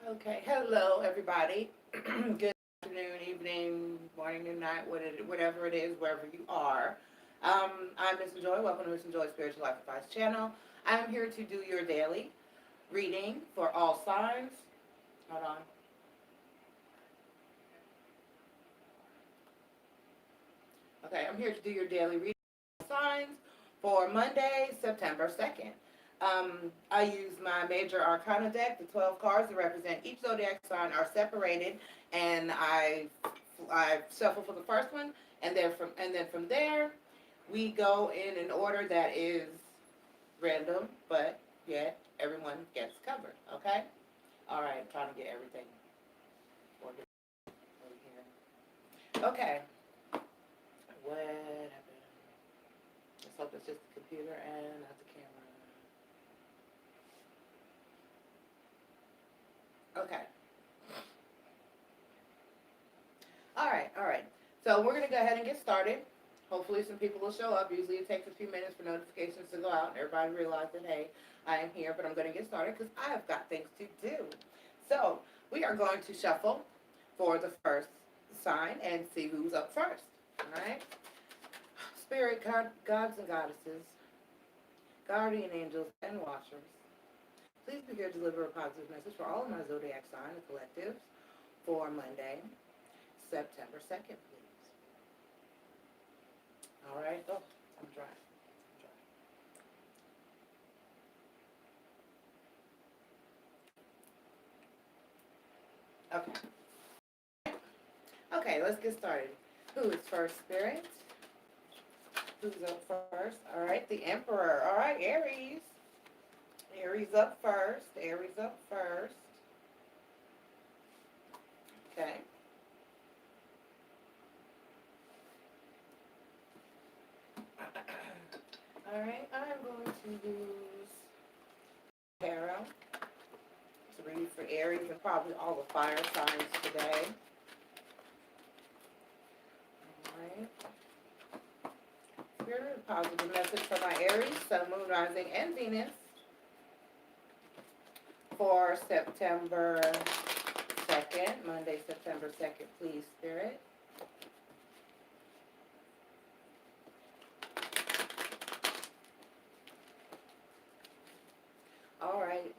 Okay, hello everybody. Good afternoon, evening, morning, and night, whatever it is, wherever you are. I'm Miss Joy. Welcome to Miss Joy Spiritual Life Advice channel. I am here to do your daily reading for all signs. Hold on. Okay, I'm here to do your daily reading for all signs for Monday, September 2nd. I use my major arcana deck. The 12 cards that represent each zodiac sign are separated, and I shuffle for the first one, and then from there, we go in an order that is random, but yet everyone gets covered. Okay. All right. I'm trying to get everything ordered over here. Okay. What happened? Let's hope it's just the computer and not the camera. Okay. All right. So we're going to go ahead and get started. Hopefully some people will show up. Usually it takes a few minutes for notifications to go out and everybody realizes that, hey, I am here, but I'm going to get started because I have got things to do. So we are going to shuffle for the first sign and see who's up first. All right? Spirit, gods and goddesses, guardian angels, and watchers, please be here to deliver a positive message for all of my zodiac sign and collectives for Monday, September 2nd, please. All right. Oh, I'm dry. Okay. Okay, let's get started. Who is first, Spirit? Who's up first? All right, the Emperor. All right, Aries. Aries up first. Aries up first. Okay. All right, I'm going to use tarot to read for Aries and probably all the fire signs today. All right. Spirit, a positive message for my Aries, Sun, Moon, Rising, and Venus for September 2nd, Monday, September 2nd, please, Spirit. All right.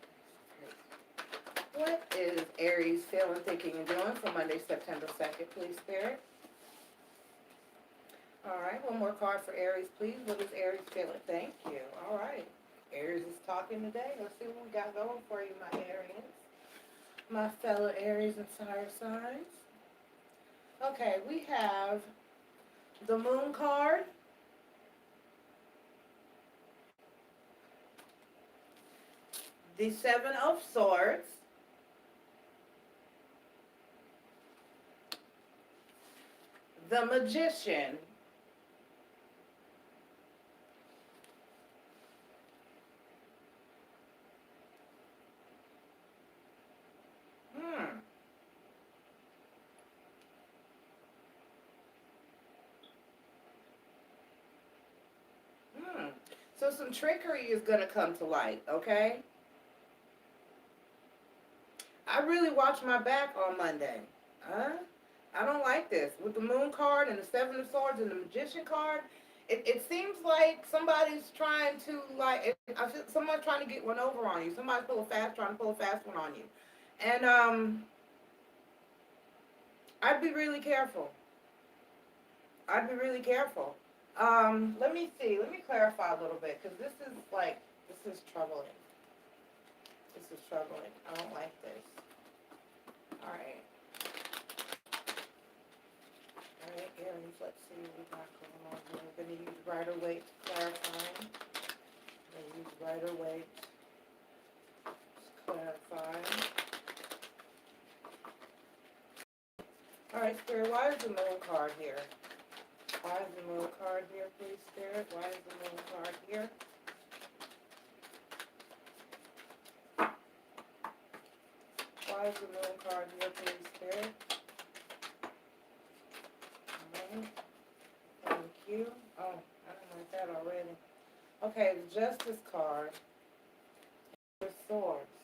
What is Aries feeling, thinking, and doing for Monday, September 2nd, please, Spirit? All right, one more card for Aries, please. What is Aries feeling? Thank you. All right. Aries is talking today. Let's see what we got going for you, my Aries. My fellow Aries and fire signs. Okay, we have the Moon card, the Seven of Swords, the Magician, So some trickery is going to come to light, okay? I really watched my back on Monday. I don't like this. With the Moon card and the Seven of Swords and the Magician card, it seems like somebody's trying to, I feel someone's trying to get one over on you. Somebody's trying to pull a fast one on you. And I'd be really careful. I'd be really careful. Let me see. Let me clarify a little bit, because this is troubling. This is troubling. I don't like this. All right. All right, Aries, let's see what we got going on here. We're going to use Rider-Waite to clarify. We're going to use Rider-Waite to clarify. All right, Spirit, why is the Moon card here? Why is the Moon card here, please, Spirit? Why is the Moon card here? Why is the Moon card here, please, Spirit? All right. Thank you. Oh, I don't like that already. Okay, the Justice card. The Swords.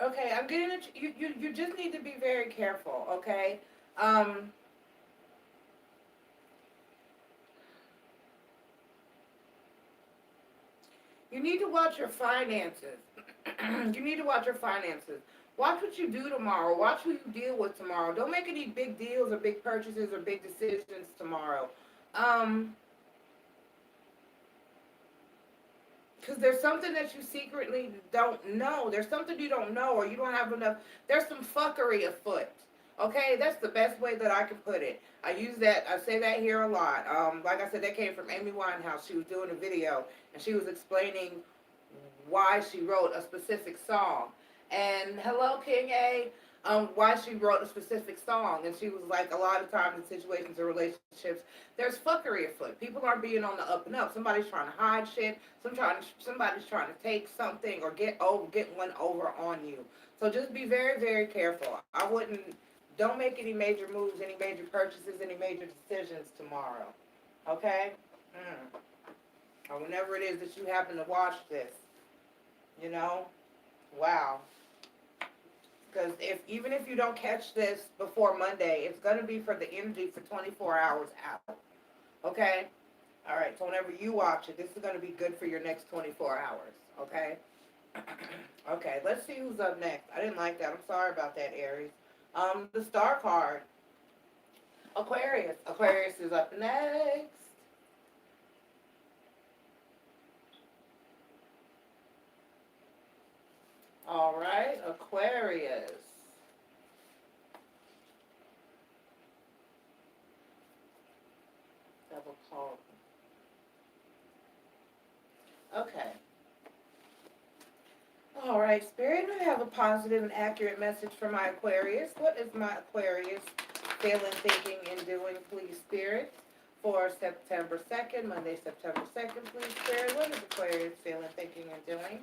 Okay, I'm getting it. You just need to be very careful, okay? Um, you need to watch your finances. You need to watch your finances. Watch what you do tomorrow. Watch who you deal with tomorrow. Don't make any big deals or big purchases or big decisions tomorrow. Um, because there's something that you secretly don't know. There's something you don't know, or you don't have enough. There's some fuckery afoot. Okay, that's the best way that I can put it. I use that. I say that here a lot. Like I said, that came from Amy Winehouse. She was doing a video and she was explaining why she wrote a specific song. And hello, King A. Why she wrote a specific song, and she was like, a lot of times in situations or relationships, there's fuckery afoot. People aren't being on the up and up. Somebody's trying to hide shit. Somebody's trying to take something or get one over on you. So just be very, very careful. I wouldn't. Don't make any major moves, any major purchases, any major decisions tomorrow. Okay? Or whenever it is that you happen to watch this. You know? Wow. Because even if you don't catch this before Monday, it's going to be for the energy for 24 hours out. Okay? All right. So whenever you watch it, this is going to be good for your next 24 hours. Okay? Okay. Let's see who's up next. I didn't like that. I'm sorry about that, Aries. The star card. Aquarius. Aquarius is up next. All right. Aquarius. Double call. Okay. All right, Spirit, I have a positive and accurate message for my Aquarius. What is my Aquarius feeling, thinking, and doing, please, Spirit, for September 2nd, Monday, September 2nd, please, Spirit? What is Aquarius feeling, thinking, and doing,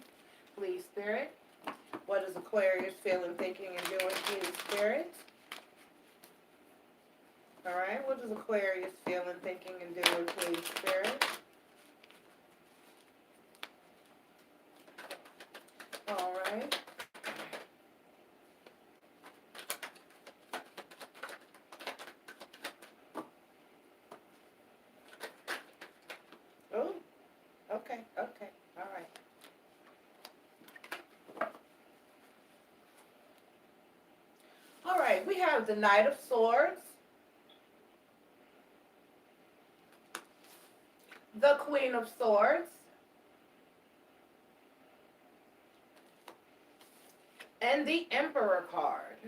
please, Spirit? What is Aquarius feeling, thinking, and doing, please, Spirit? All right, what is Aquarius feeling, thinking, and doing, please, Spirit? All right. Oh, okay, okay, all right. All right, we have the Knight of Swords, the Queen of Swords, and the Emperor card.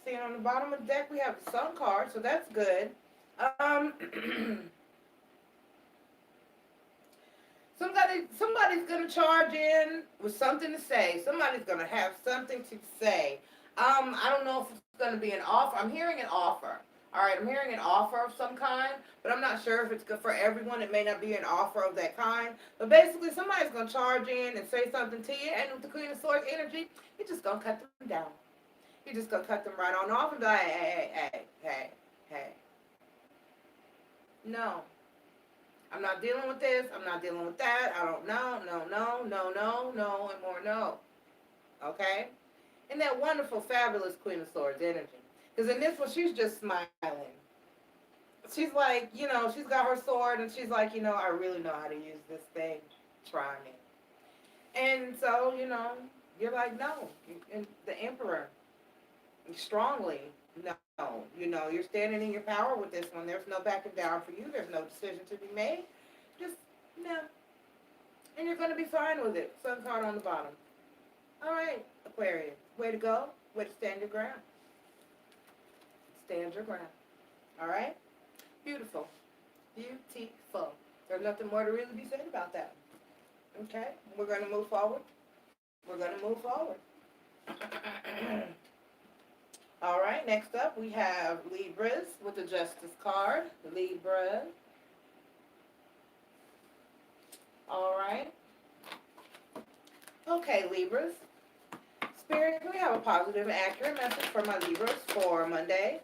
See, on the bottom of the deck, we have the Sun card, so that's good. Um, somebody's gonna charge in with something to say. Somebody's gonna have something to say. I don't know if it's gonna be an offer. I'm hearing an offer. All right, I'm hearing an offer of some kind, but I'm not sure if it's good for everyone. It may not be an offer of that kind. But basically, somebody's gonna charge in and say something to you, and with the Queen of Swords energy, you're just gonna cut them down. You're just gonna cut them right on off and be like, hey. No. I'm not dealing with this. I'm not dealing with that. I don't know. No, and more no. Okay? And that wonderful, fabulous Queen of Swords energy. Because in this one, she's just smiling. She's like, she's got her sword, and she's like, I really know how to use this thing. Try me. And so, you're like, no. And the Emperor, strongly, no. You're standing in your power with this one. There's no backing down for you. There's no decision to be made. Just, no. And you're going to be fine with it. Sun card on the bottom. All right, Aquarius. Way to go. Way to stand your ground. Stand your ground. All right? Beautiful. Beautiful. There's nothing more to really be said about that. Okay? We're going to move forward. We're going to move forward. All right, next up we have Libras with the Justice card. Libra. All right. Okay, Libras. Spirit, we have a positive and accurate message for my Libras for Monday,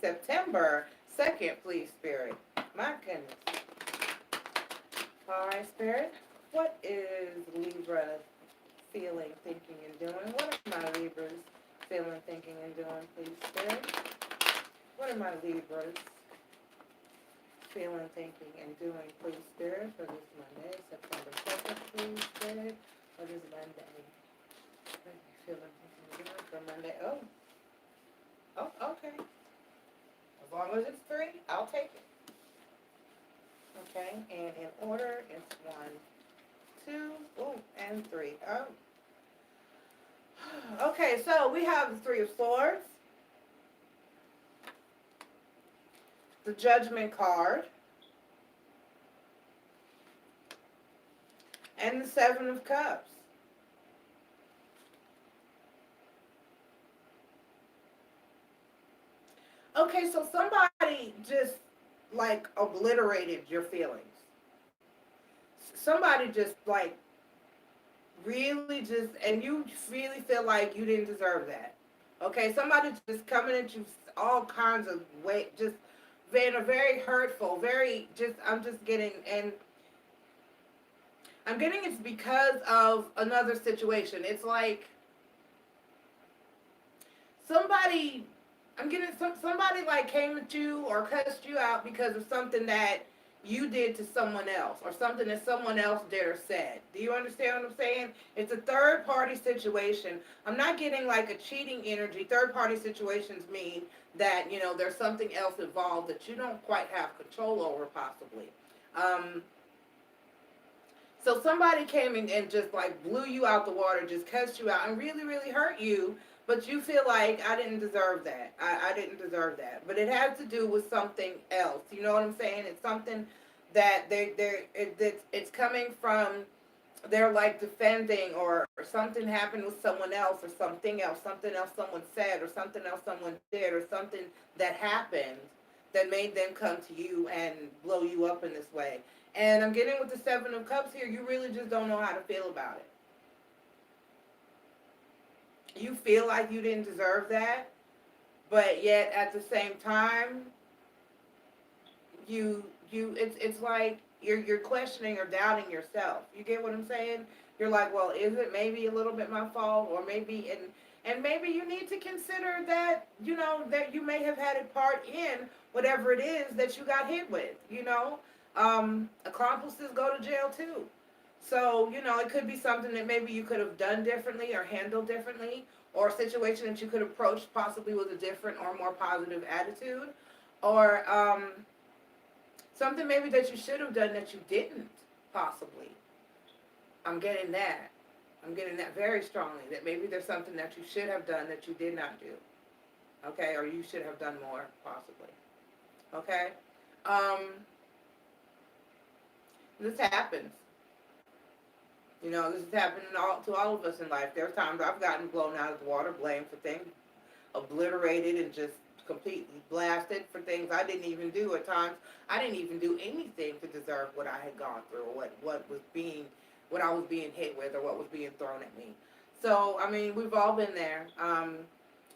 September 2nd, please, Spirit. My goodness. All right, Spirit. What is Libra feeling, thinking, and doing? What are my Libras feeling, thinking, and doing, please, Spirit? What are my Libras feeling, thinking, and doing, please, Spirit, for this Monday, September 2nd, please, Spirit, for this Monday? What are you feeling, thinking, and doing for Monday? Oh, okay. As long as it's 3, I'll take it. Okay, and in order, it's 1, 2, and 3. Oh. Okay, so we have the 3 of Swords, the Judgment card, and the 7 of Cups. Okay, so somebody just like obliterated your feelings. Somebody just like really just, and you really feel like you didn't deserve that. Okay, somebody just coming at you all kinds of way, just very hurtful, very just, I'm just getting, and I'm getting it's because of another situation. It's like somebody, I'm getting somebody like came at you or cussed you out because of something that you did to someone else or something that someone else did or said. Do you understand what I'm saying? It's a third party situation. I'm not getting like a cheating energy. Third party situations mean that, there's something else involved that you don't quite have control over possibly. Um, so somebody came in and just like blew you out the water, just cussed you out and really hurt you, but you feel like I didn't deserve that. I didn't deserve that. But it has to do with something else. You know what I'm saying? It's something that it's coming from, they're like defending, or something happened with someone else, or something else someone said, or something else someone did, or something that happened that made them come to you and blow you up in this way. And I'm getting with the 7 of Cups here, you really just don't know how to feel about it. You feel like you didn't deserve that, but yet at the same time, it's like you're questioning or doubting yourself. You get what I'm saying? You're like, well, is it maybe a little bit my fault, or maybe, and maybe you need to consider that, that you may have had a part in whatever it is that you got hit with. Accomplices go to jail too. So, it could be something that maybe you could have done differently or handled differently, or a situation that you could approach possibly with a different or more positive attitude, or something maybe that you should have done that you didn't, possibly. I'm getting that. I'm getting that very strongly, that maybe there's something that you should have done that you did not do. Okay, or you should have done more, possibly. Okay? This happens. This has happened to all of us in life. There are times I've gotten blown out of the water, blamed for things, obliterated, and just completely blasted for things I didn't even do. At times, I didn't even do anything to deserve what I had gone through, or what I was being hit with, or what was being thrown at me. So, I mean, we've all been there.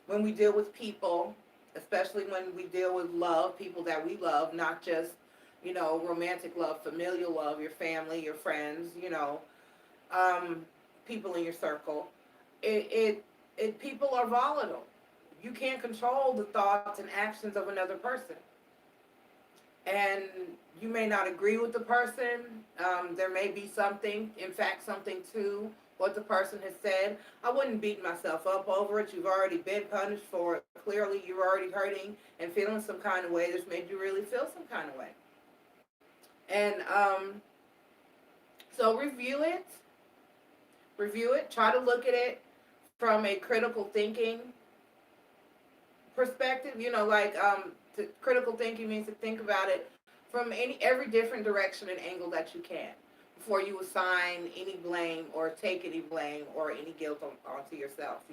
When we deal with people, especially when we deal with love, people that we love, not just, romantic love, familial love, your family, your friends, people in your circle, people are volatile. You can't control the thoughts and actions of another person. And you may not agree with the person. There may be something, in fact, something to what the person has said. I wouldn't beat myself up over it. You've already been punished for it. Clearly, you're already hurting and feeling some kind of way that's made you really feel some kind of way. And so review it. Try to look at it from a critical thinking perspective. Critical thinking means to think about it from every different direction and angle that you can before you assign any blame or take any blame or any guilt onto yourself.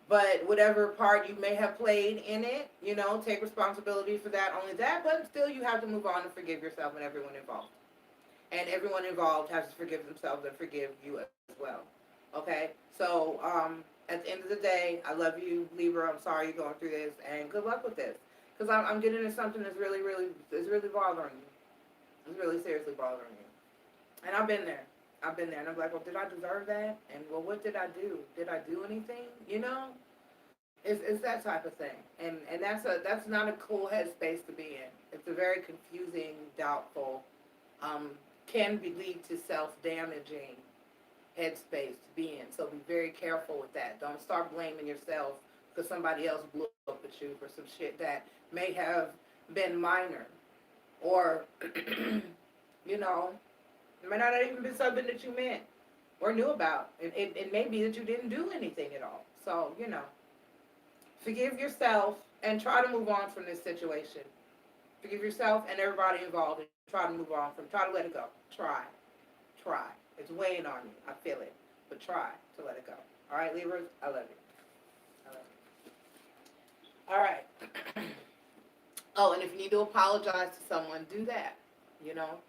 But whatever part you may have played in it, take responsibility for that. Only that, but still you have to move on and forgive yourself and everyone involved. And everyone involved has to forgive themselves and forgive you as well. Okay? So, at the end of the day, I love you, Libra. I'm sorry you're going through this, and good luck with this. Because I'm getting into something that's really bothering you. It's really seriously bothering you. And I've been there. I've been there. And I'm like, well, did I deserve that? And, well, what did I do? Did I do anything? You know? It's that type of thing. And that's not a cool headspace to be in. It's a very confusing, doubtful, lead to self-damaging headspace to be in. So be very careful with that. Don't start blaming yourself because somebody else blew up at you for some shit that may have been minor. Or, you know, it may not have even been something that you meant or knew about. It may be that you didn't do anything at all. So, you know, forgive yourself and try to move on from this situation. Forgive yourself and everybody involved and try to move on from, try to let it go. Try. It's weighing on you. I feel it. But try to let it go. All right, Libras? I love you. All right. Oh, and if you need to apologize to someone, do that. You know?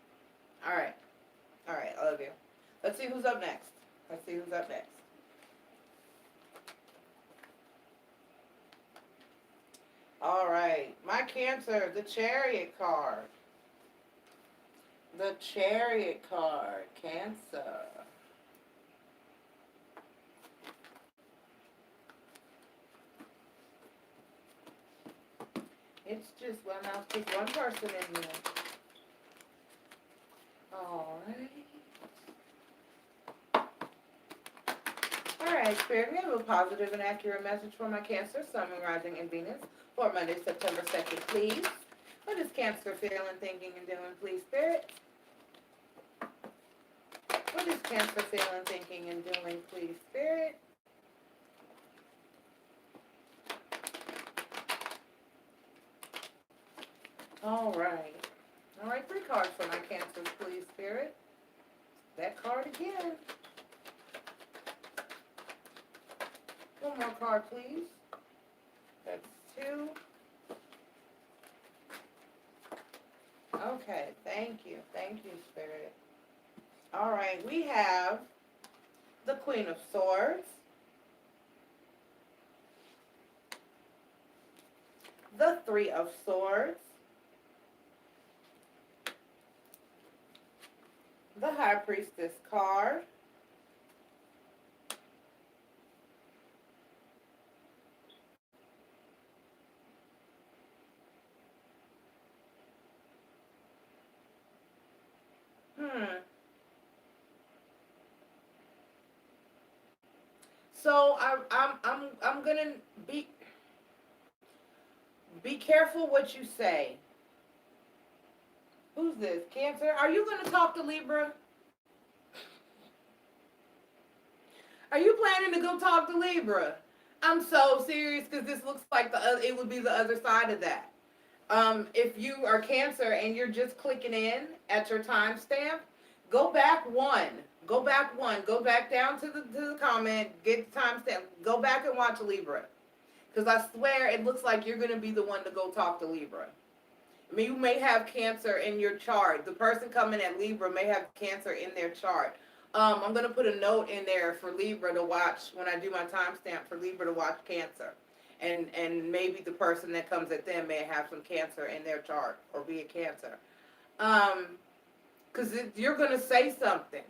All right. I love you. Let's see who's up next. All right. My Cancer, the Chariot card. The Chariot card. Cancer. It's just, well, now it's just one person in here. All right, Spirit, we have a positive and accurate message for my Cancer, Sun, Moon, Rising, and Venus for Monday, September 2nd, please. What is Cancer feeling, thinking, and doing, please, Spirit? What is Cancer feeling, thinking, and doing, please, Spirit? All right, 3 cards for my Cancers, please, Spirit. That card again. One more card, please. That's 2. Okay, thank you, Spirit. All right, we have the Queen of Swords, the 3 of Swords, the High Priestess card, So I'm gonna be careful what you say. Who's this? Cancer? Are you gonna talk to Libra? Are you planning to go talk to Libra? I'm so serious because this looks like it would be the other side of that. If you are Cancer and you're just clicking in at your timestamp, go back one. Go back down to the comment, get the timestamp, go back and watch Libra. Because I swear it looks like you're going to be the one to go talk to Libra. I mean, you may have Cancer in your chart. The person coming at Libra may have Cancer in their chart. I'm going to put a note in there for Libra to watch when I do my timestamp for Libra to watch Cancer. And maybe the person that comes at them may have some Cancer in their chart or be a Cancer. Because you're going to say something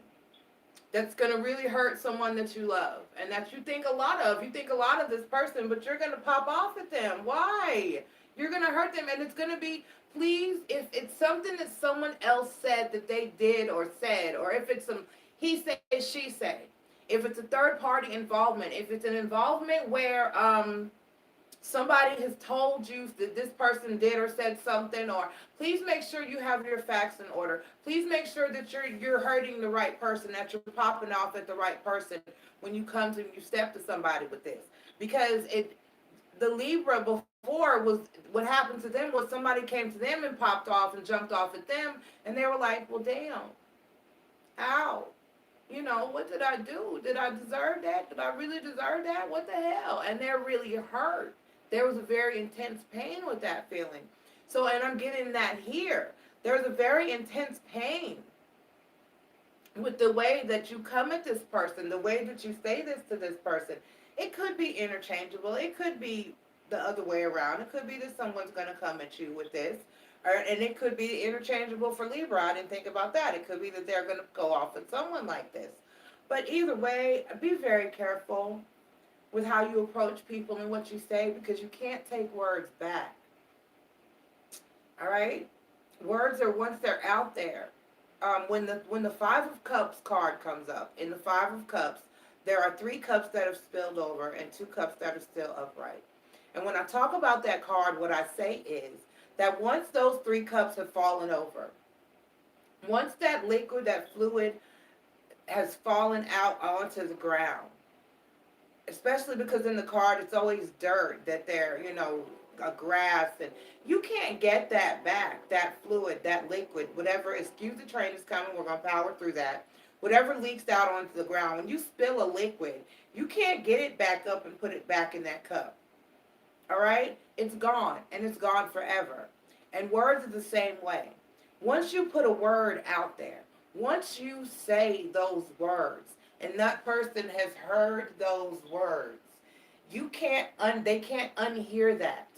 that's going to really hurt someone that you love and that you think a lot of. You think a lot of this person, but you're going to pop off at them. Why? You're going to hurt them, and it's going to be, please, if it's something that someone else said that they did or said, or if it's some he said, she said, if it's a third-party involvement, if it's an involvement where somebody has told you that this person did or said something, or please make sure you have your facts in order. Please make sure that you're hurting the right person, that you're popping off at the right person when you come to you step to somebody with this. Because the Libra before was what happened to them was somebody came to them and popped off and jumped off at them, and they were like, well, damn, ow. You know, what did I do? Did I deserve that? Did I really deserve that? What the hell? And they're really hurt. There was a very intense pain with that feeling. So, and I'm getting that here. There's a very intense pain with the way that you come at this person, the way that you say this to this person. It could be interchangeable. It could be the other way around. It could be that someone's going to come at you with this. And it could be interchangeable for Libra. I didn't think about that. It could be that they're going to go off with someone like this. But either way, be very careful with how you approach people and what you say, because you can't take words back. All right? Words are, once they're out there. When the Five of Cups card comes up, in the Five of Cups, there are 3 cups that have spilled over and 2 cups that are still upright. And when I talk about that card, what I say is that once those 3 cups have fallen over, once that liquid, that fluid has fallen out onto the ground, especially because in the card it's always dirt, that they're, a grass, and you can't get that back, that fluid, that liquid, whatever. Excuse the train is coming, we're going to power through that. Whatever leaks out onto the ground, when you spill a liquid, you can't get it back up and put it back in that cup. All right? It's gone, and it's gone forever. And words are the same way. Once you put a word out there, once you say those words, and that person has heard those words, they can't unhear that.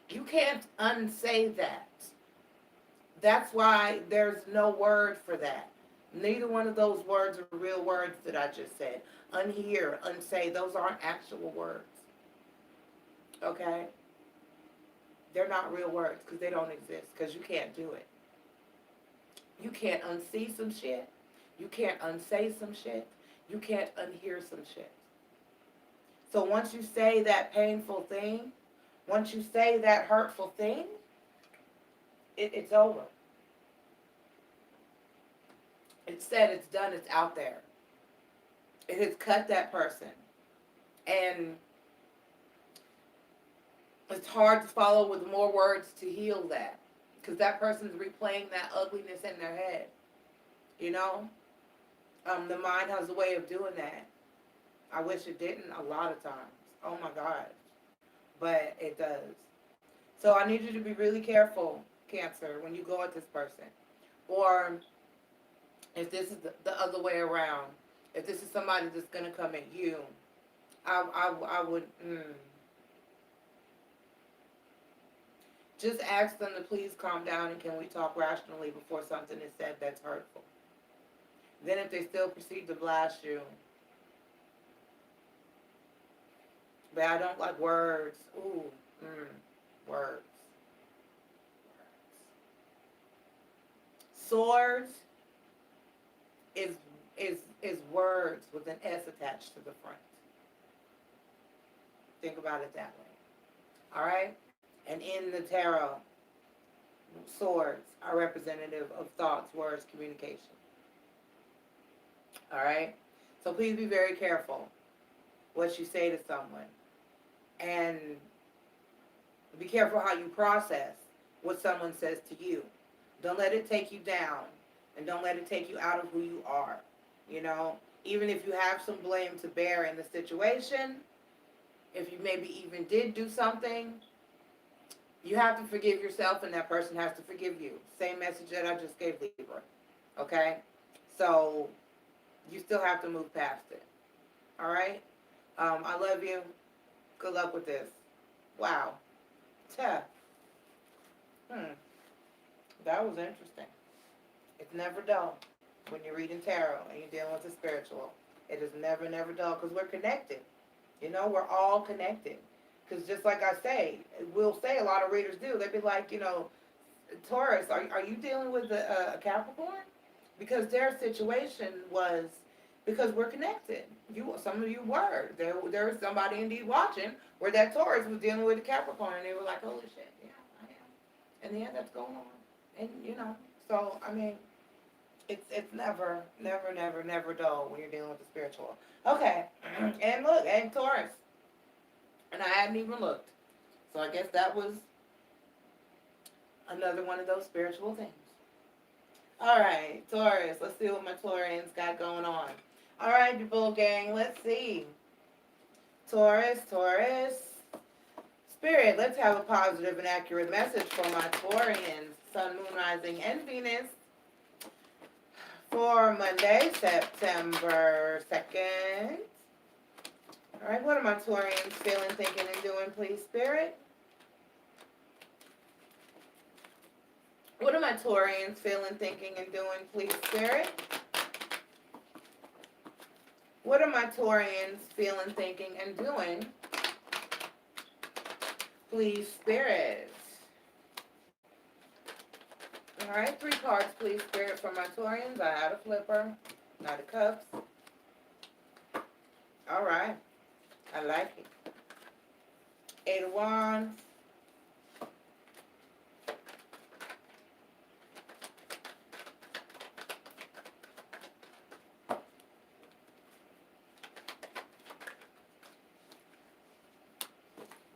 You can't unsay that. That's why there's no word for that. Neither one of those words are real words that I just said. Unhear, unsay, those aren't actual words. Okay? They're not real words because they don't exist, because you can't do it. You can't unsee some shit. You can't unsay some shit. You can't unhear some shit. So once you say that painful thing, once you say that hurtful thing, it's over. It's said, it's done, it's out there. It has cut that person. And it's hard to follow with more words to heal that, because that person's replaying that ugliness in their head. The mind has a way of doing that. I wish it didn't a lot of times. Oh my gosh. But it does. So I need you to be really careful, Cancer, when you go at this person. Or if this is the other way around, if this is somebody that's going to come at you, I would just ask them to please calm down, and can we talk rationally before something is said that's hurtful. Then if they still proceed to blast you, but I don't like words. Ooh, words. Swords is words with an S attached to the front. Think about it that way. All right? And in the tarot, swords are representative of thoughts, words, communication. All right? So please be very careful what you say to someone. And be careful how you process what someone says to you. Don't let it take you down. And don't let it take you out of who you are. Even if you have some blame to bear in the situation, if you maybe even did do something, you have to forgive yourself, and that person has to forgive you. Same message that I just gave Libra. Okay? So you still have to move past it. All right? I love you. Good luck with this. Wow. That was interesting. It's never dull when you're reading tarot and you're dealing with the spiritual. It is never, never dull, because we're connected. We're all connected. Because just like I say, we'll say, a lot of readers do, they'd be like, Taurus, are you dealing with a Capricorn? Because their situation was, because we're connected. Some of you were. There was somebody indeed watching where that Taurus was dealing with a Capricorn, and they were like, holy shit, yeah, I am. And yeah, that's going on. And, so, I mean, it's never, never, never, never dull when you're dealing with the spiritual. Okay, and look, and Taurus. And I hadn't even looked. So I guess that was another one of those spiritual things. All right, Taurus. Let's see what my Taurians got going on. All right, you bull gang. Let's see. Taurus. Spirit, let's have a positive and accurate message for my Taurians, Sun, Moon, Rising, and Venus, for Monday, September 2nd. All right, what are my Taurians feeling, thinking, and doing, please, Spirit? What are my Taurians feeling, thinking, and doing, please, Spirit? What are my Taurians feeling, thinking, and doing, please, Spirit? All right, 3 cards, please, Spirit, for my Taurians. I had a flipper, Knight of Cups. All right, I like it. 8 of Wands.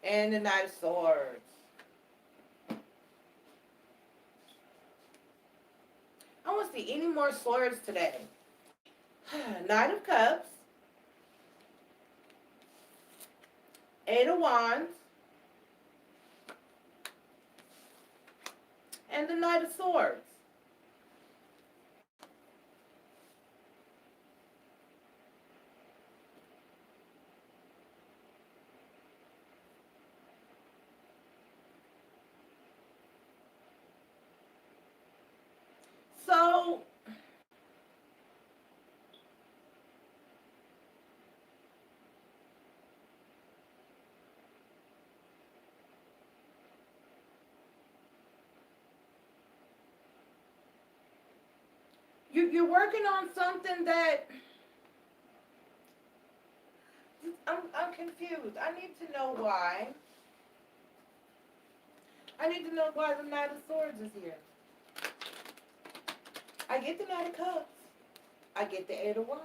And the Knight of Swords. I don't see any more swords today. Knight of Cups. 8 of Wands. And the Knight of Swords. So, you're working on something that I'm confused. I need to know why. I need to know why the Knight of Swords is here. I get the Knight of Cups. I get the 8 of Wands.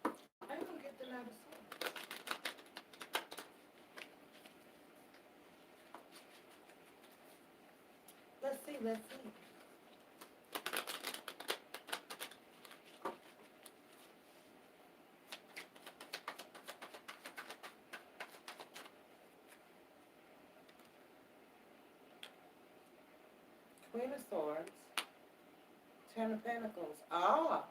I don't get the Knight of Swords. Let's see, let's see. Queen of Swords. 10 of Pentacles. Ah.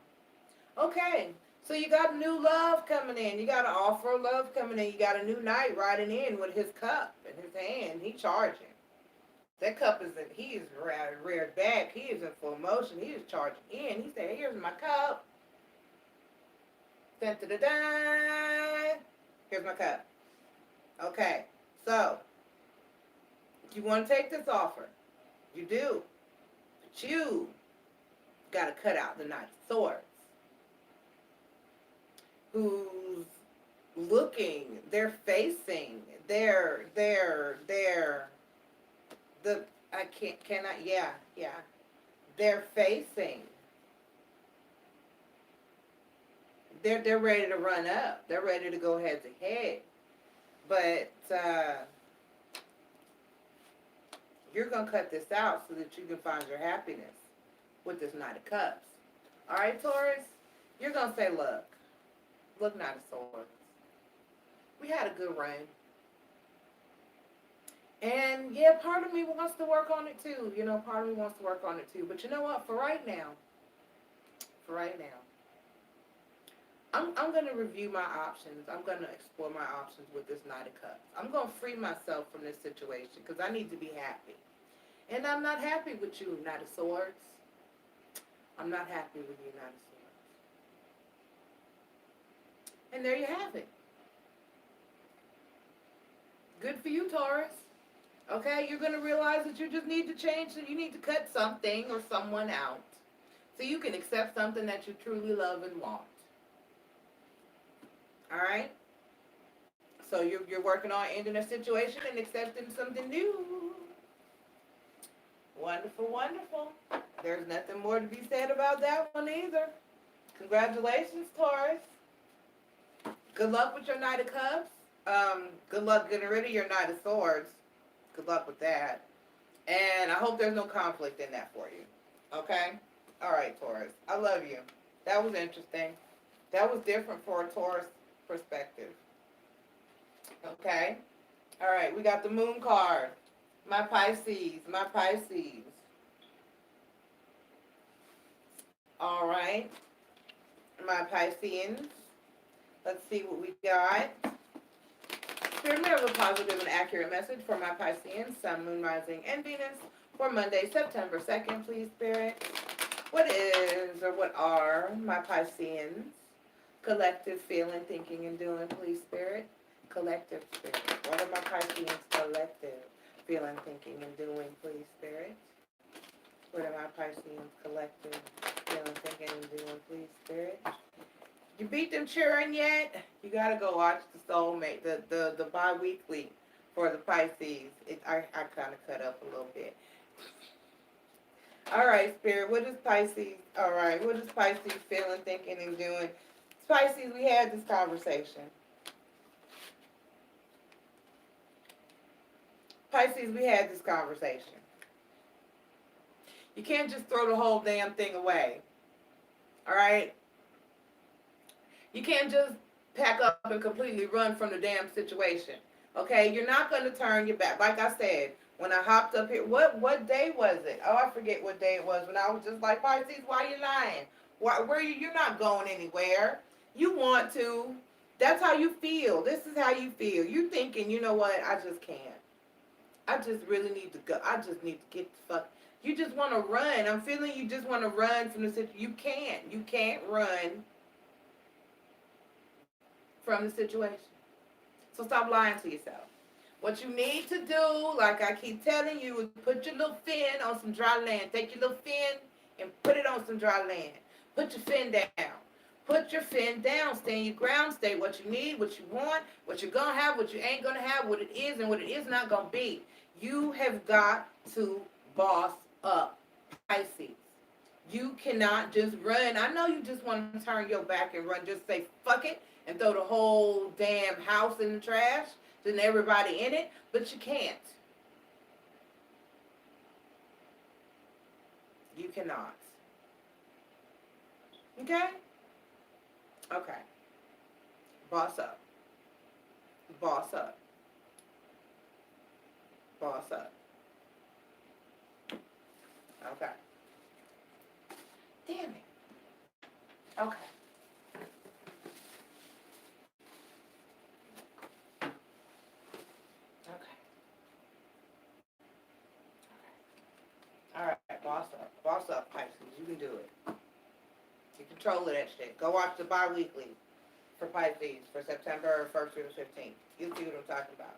Okay. So you got new love coming in. You got an offer of love coming in. You got a new knight riding in with his cup in his hand. He charging. That cup is in, he is reared back. He is in full motion. He is charging in. He said, here's my cup. Dun, dun, dun, dun. Here's my cup. Okay. So, you want to take this offer. You do. But you got to cut out the Knight of Swords. Who's looking, they're facing, they're facing, they're ready to run up, they're ready to go head to head, but you're going to cut this out so that you can find your happiness with this Knight of Cups. All right, Taurus, you're going to say, look, Knight of Swords, we had a good reign. And yeah, part of me wants to work on it too. You know, part of me wants to work on it too. But you know what? For right now, I'm going to review my options. I'm going to explore my options with this Knight of Cups. I'm going to free myself from this situation because I need to be happy. And I'm not happy with you, Knight of Swords. I'm not happy with you, Knight of Swords. And there you have it. Good for you, Taurus. Okay, you're going to realize that you just need to change, so you need to cut something or someone out so you can accept something that you truly love and want. All right? So you're working on ending a situation and accepting something new. Wonderful, wonderful. There's nothing more to be said about that one either. Congratulations, Taurus. Good luck with your Knight of Cups. Good luck getting rid of your Knight of Swords. Good luck with that. And I hope there's no conflict in that for you. Okay? All right, Taurus. I love you. That was interesting. That was different for a Taurus perspective. Okay? All right, we got the Moon card. My Pisces. My Pisces. All right. My Pisceans. Let's see what we got. Spirit, may I have a positive and accurate message for my Pisceans, Sun, Moon, Rising, and Venus for Monday, September 2nd, please, Spirit. What is or what are my Pisceans collective feeling, thinking, and doing, please, Spirit? Collective, Spirit. What are my Pisceans collective feeling, thinking, and doing, please, Spirit? What are my Pisceans collective feeling, thinking, and doing, please, Spirit? You beat them cheering yet? You gotta go watch the Soulmate, the bi-weekly for the Pisces. I kind of cut up a little bit. All right, Spirit, what is Pisces? All right, what is Pisces feeling, thinking, and doing? Pisces, we had this conversation. Pisces, we had this conversation. You can't just throw the whole damn thing away. All right? You can't just pack up and completely run from the damn situation. Okay? You're not going to turn your back. Like I said, when I hopped up here, what day was it? Oh, I forget what day it was when I was just like, Pisces, why are you lying? Where you're not going anywhere. You want to. That's how you feel. This is how you feel. You thinking, you know what? I just can't. I just really need to go. I just need to get the fuck. You just want to run. I'm feeling you just want to run from the situation. You can't. You can't run from the situation. So stop lying to yourself. What you need to do, like I keep telling you, is put your little fin on some dry land. Take your little fin and put it on some dry land. Put your fin down. Put your fin down. Stand your ground. State what you need, what you want, what you're going to have, what you ain't going to have, what it is and what it is not going to be. You have got to boss up, Pisces. You cannot just run. I know you just want to turn your back and run. Just say, fuck it, and throw the whole damn house in the trash, and everybody in it, but you can't. You cannot. Okay? Okay. Boss up. Boss up. Boss up. Okay. Damn it. Okay. All right, boss up. Boss up, Pisces. You can do it. You control of that shit. Go watch the bi-weekly for Pisces for September 1st through the 15th. You'll see what I'm talking about.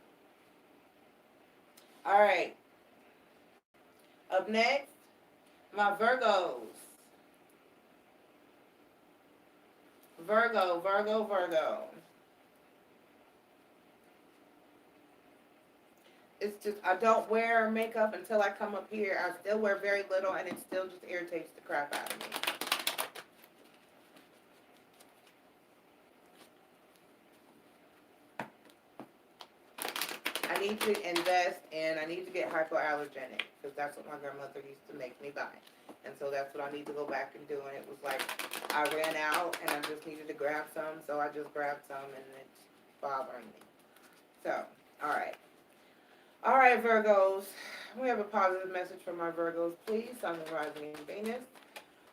All right. Up next, my Virgos. Virgo, Virgo, Virgo. It's just, I don't wear makeup until I come up here. I still wear very little, and it still just irritates the crap out of me. I need to invest, and I need to get hypoallergenic, because that's what my grandmother used to make me buy. And so that's what I need to go back and do, and it was like, I ran out, and I just needed to grab some, so I just grabbed some, and it's bothering me. So, all right. All right, Virgos. We have a positive message from our Virgos, please. Sun, Moon, Rising, and Venus.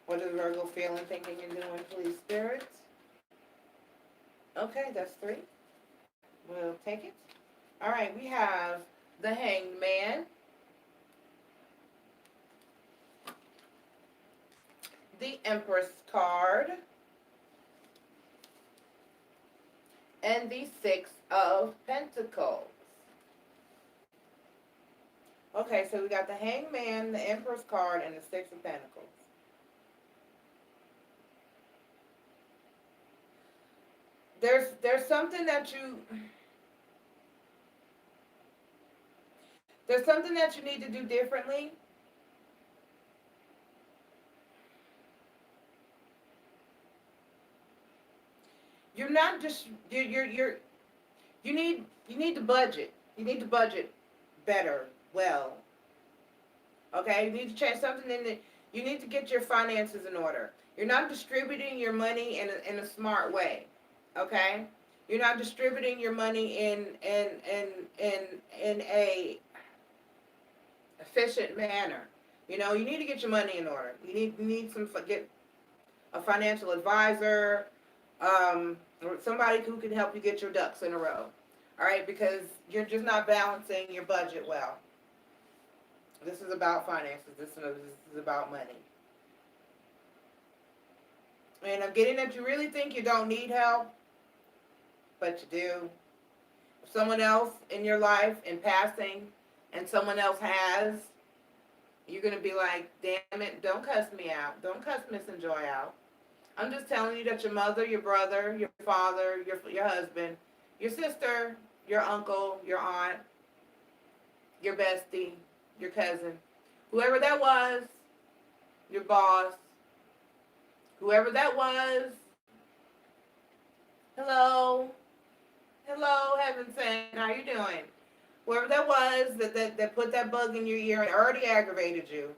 What is Virgo feeling, thinking, and doing, please, spirits? Okay, that's 3. We'll take it. All right, we have the Hanged Man, the Empress card, and the 6 of Pentacles. Okay, so we got the Hanged Man, the Empress card, and the 6 of Pentacles. There's something that you... There's something that you need to do differently. You're not just you need to budget. You need to budget better. Well, okay. You need to change something in the. You need to get your finances in order. You're not distributing your money in a smart way. Okay. You're not distributing your money in a efficient manner. You know, you need to get your money in order. You need get a financial advisor, or somebody who can help you get your ducks in a row. All right, because you're just not balancing your budget well. This is about finances. This is about money. And I'm getting that you really think you don't need help, but you do. If someone else in your life in passing and someone else has, you're going to be like, damn it, don't cuss me out. Don't cuss MissNJoy out. I'm just telling you that your mother, your brother, your father, your husband, your sister, your uncle, your aunt, your bestie, your cousin, whoever that was, your boss, whoever that was, hello, heaven sent, how you doing? Whoever that was that put that bug in your ear and already aggravated you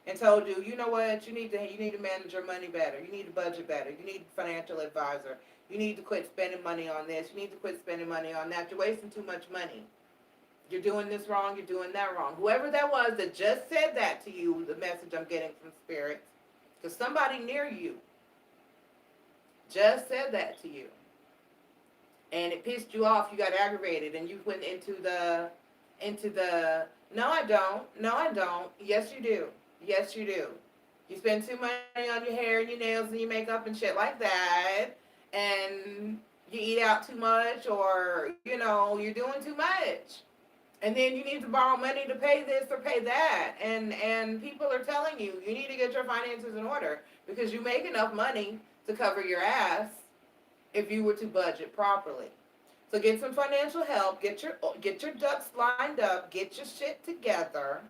and told you, you know what, you need to manage your money better. You need to budget better. You need a financial advisor. You need to quit spending money on this. You need to quit spending money on that. You're wasting too much money. You're doing this wrong. You're doing that wrong. Whoever that was that just said that to you, the message I'm getting from Spirit, because somebody near you just said that to you, and it pissed you off. You got aggravated, and you went into the no, I don't. Yes, you do. Yes, you do. You spend too much money on your hair and your nails and your makeup and shit like that, and you eat out too much, or you're doing too much. And then you need to borrow money to pay this or pay that. And people are telling you, you need to get your finances in order because you make enough money to cover your ass if you were to budget properly. So get some financial help, get your ducks lined up, get your shit together.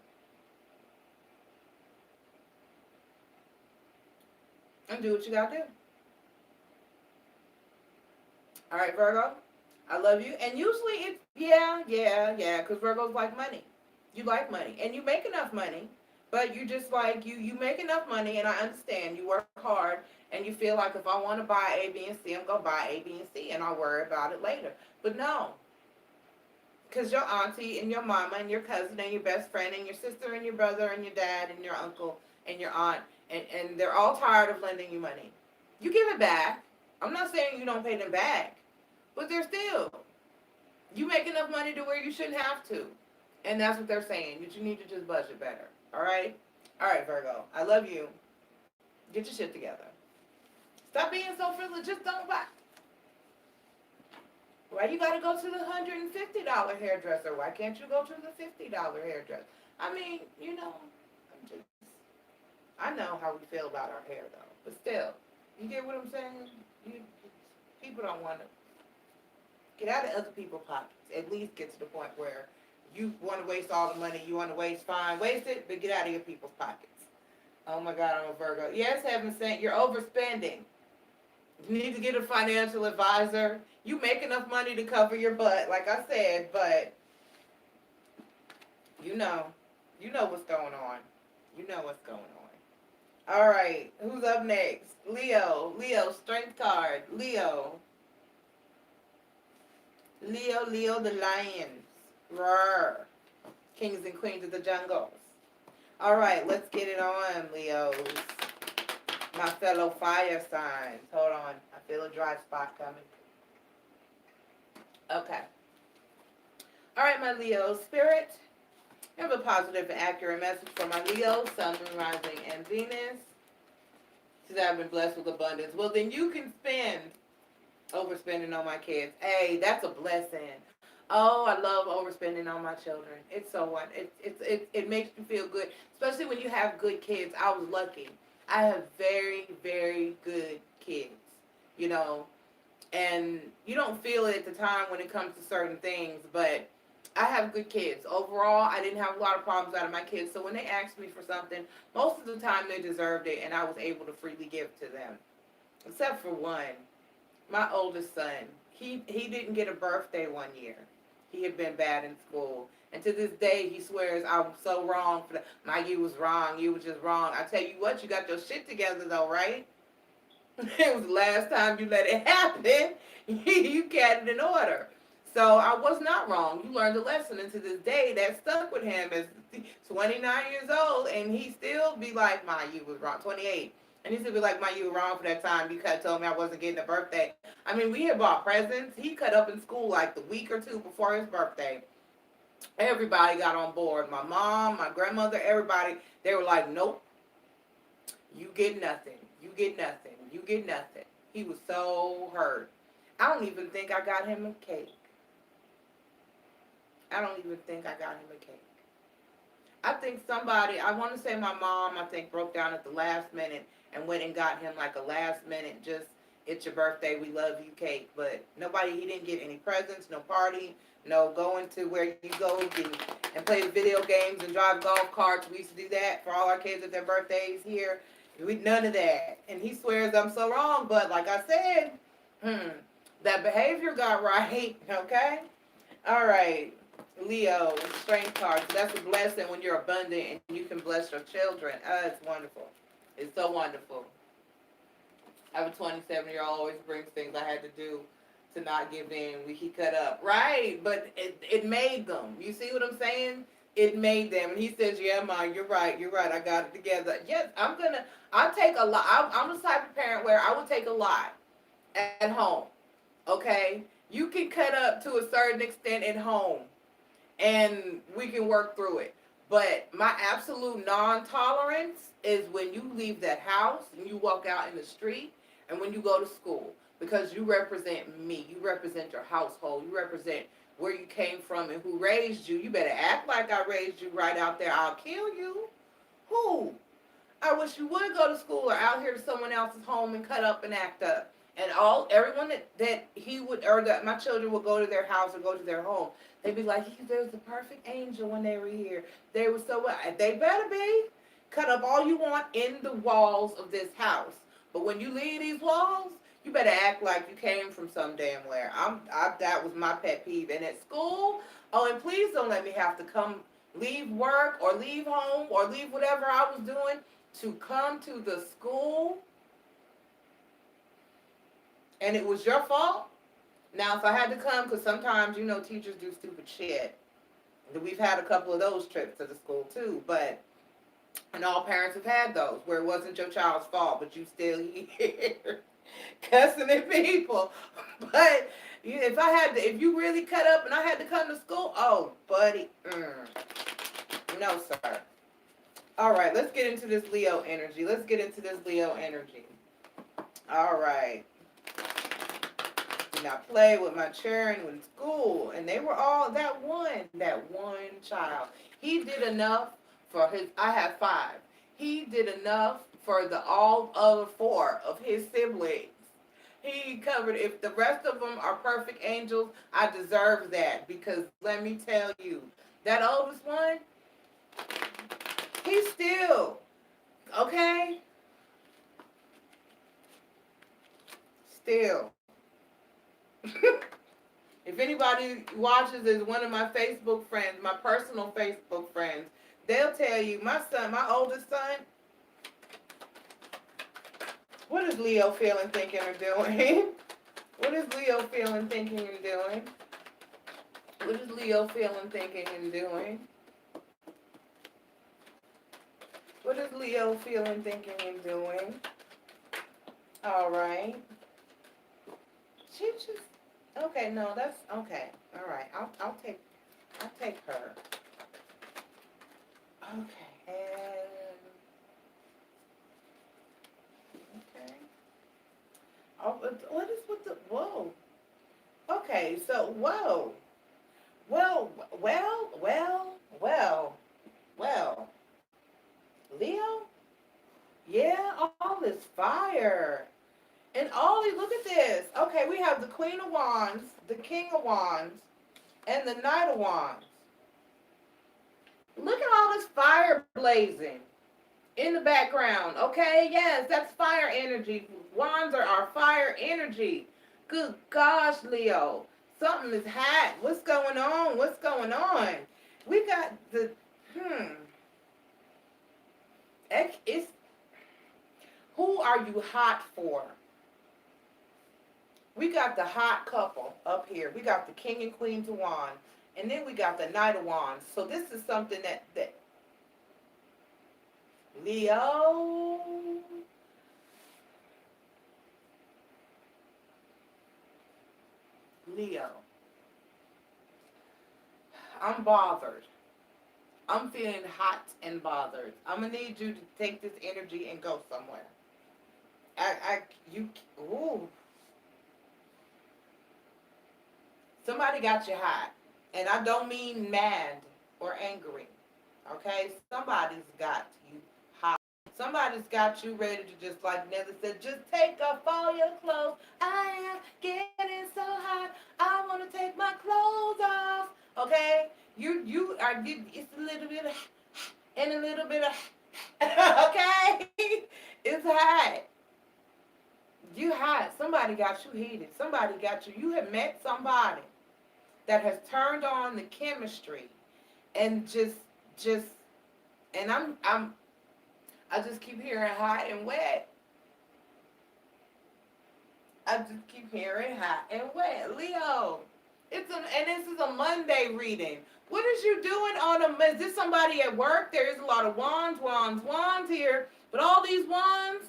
And do what you gotta do. All right, Virgo? I love you. And usually it's, yeah, because Virgos like money. You like money. And you make enough money, but you just like, you make enough money, and I understand. You work hard, and you feel like if I want to buy A, B, and C, I'm going to buy A, B, and C, and I'll worry about it later. But no. Because your auntie and your mama and your cousin and your best friend and your sister and your brother and your dad and your uncle and your aunt, and they're all tired of lending you money. You give it back. I'm not saying you don't pay them back. But they're still, you make enough money to where you shouldn't have to. And that's what they're saying, that you need to just budget better. All right? All right, Virgo. I love you. Get your shit together. Stop being so frivolous. Just don't buy. Why you got to go to the $150 hairdresser? Why can't you go to the $50 hairdresser? I mean, I know how we feel about our hair, though. But still, you get what I'm saying? People don't want to. Get out of other people's pockets. At least get to the point where you want to waste all the money you want to waste. Fine, waste it, but get out of your people's pockets. Oh my God, I'm a Virgo. Yes, heaven sent, you're overspending. You need to get a financial advisor. You make enough money to cover your butt, like I said, but you know what's going on. You know what's going on. All right, who's up next? Leo, strength card. Leo, the lions. Roar. Kings and queens of the jungles. All right, let's get it on, Leos. My fellow fire signs. Hold on. I feel a dry spot coming. Okay. All right, my Leo spirit. I have a positive and accurate message for my Leo, Sun, Moon, Rising, and Venus. Since I've been blessed with abundance. Well, then you can spend overspending on my kids. Hey, that's a blessing. Oh, I love overspending on my children. It's so what it makes you feel good, especially when you have good kids. I was lucky. I have very, very good kids, and you don't feel it at the time when it comes to certain things, but I have good kids. Overall, I didn't have a lot of problems out of my kids, so when they asked me for something, most of the time they deserved it, and I was able to freely give to them, except for one. My oldest son, he didn't get a birthday one year. He had been bad in school. And to this day, he swears, I was so wrong for that. You was wrong. You was just wrong. I tell you what, you got your shit together though, right? It was the last time you let it happen. You got it in order. So I was not wrong. You learned a lesson. And to this day, that stuck with him as 29 years old. And he still be like, you was wrong. 28. And he still be like, you were wrong for that time. You told me I wasn't getting a birthday. I mean, we had bought presents. He cut up in school like the week or two before his birthday. Everybody got on board. My mom, my grandmother, everybody. They were like, nope, you get nothing. You get nothing. You get nothing. He was so hurt. I don't even think I got him a cake. I don't even think I got him a cake. I think somebody, I want to say my mom, I think broke down at the last minute and went and got him like a last minute, just, it's your birthday, we love you cake. But nobody, he didn't get any presents, no party, no going to where you go and play video games and drive golf carts. We used to do that for all our kids at their birthdays here. None of that. And he swears I'm so wrong, but like I said, that behavior got right, okay? All right. Leo, strength card. So that's a blessing when you're abundant and you can bless your children. It's wonderful. It's so wonderful. I have a 27-year-old, always brings things I had to do to not give in. He cut up. Right, but it made them. You see what I'm saying? It made them. And he says, yeah, Ma, you're right. I got it together. Yes, I take a lot. I'm the type of parent where I will take a lot at home. Okay? You can cut up to a certain extent at home. And we can work through it. But my absolute non-tolerance is when you leave that house and you walk out in the street and when you go to school. Because you represent me. You represent your household. You represent where you came from and who raised you. You better act like I raised you right out there. I'll kill you. Who? I wish you would go to school or out here to someone else's home and cut up and act up. And everyone that he would, or that my children would go to their house or go to their home, they'd be like, there was a perfect angel when they were here. They were so, they better be. Cut up all you want in the walls of this house. But when you leave these walls, you better act like you came from some damn where. That was my pet peeve. And at school, and please don't let me have to leave work or leave home or leave whatever I was doing to come to the school. And it was your fault. Now, if I had to come, because sometimes, teachers do stupid shit. We've had a couple of those trips to the school, too. And all parents have had those, where it wasn't your child's fault, but you still here cussing at people. But if you really cut up and I had to come to school, oh, buddy, no, sir. All right, let's get into this Leo energy. All right. Not play with my children in school, and they were all that one child. He did enough for I have 5. He did enough for all other 4 of his siblings. He covered. If the rest of them are perfect angels, I deserve that, because let me tell you, that oldest one, he's still okay. Still. If anybody watches as one of my Facebook friends, my personal Facebook friends, they'll tell you, my oldest son, what is Leo feeling, thinking, or doing? What is Leo feeling, thinking, and doing? What is Leo feeling, thinking, and doing? What is Leo feeling, thinking, and doing? All right. She just... Okay, no, that's okay. All right, I'll take her. Okay, and okay. Oh, what is with the whoa? Okay, so whoa. Well. Leo? Yeah, all this fire. And all these, look at this. Okay, we have the Queen of Wands, the King of Wands, and the Knight of Wands. Look at all this fire blazing in the background. Okay, yes, that's fire energy. Wands are our fire energy. Good gosh, Leo. Something is hot. What's going on? We got the, It's, who are you hot for? We got the hot couple up here. We got the King and Queen of Wands. And then we got the Knight of Wands. So this is something that Leo. Leo, I'm bothered. I'm feeling hot and bothered. I'm gonna need you to take this energy and go somewhere. Ooh. Somebody got you hot. And I don't mean mad or angry. Okay? Somebody's got you hot. Somebody's got you ready to just, like Nether said, just take off all your clothes. I am getting so hot. I want to take my clothes off. Okay? You are, it's a little bit of, and a little bit of, okay? It's hot. You hot. Somebody got you heated. Somebody got you. You have met somebody that has turned on the chemistry and and I just keep hearing hot and wet. I just keep hearing hot and wet. Leo, and this is a Monday reading. What is you doing on is this somebody at work? There is a lot of wands here, but all these wands,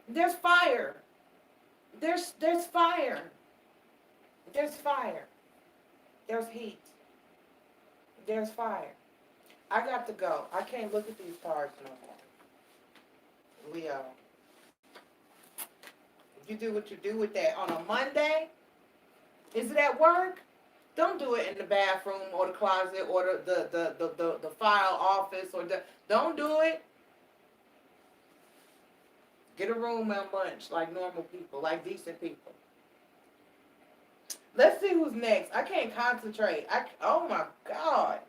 there's fire. There's fire. There's fire. There's heat. There's fire. I got to go. I can't look at these cards no more. Leo, you do what you do with that on a Monday. Is it at work? Don't do it in the bathroom or the closet or the file office don't do it. Get a room and lunch like normal people, like decent people. Let's see who's next. I can't concentrate. Oh my God.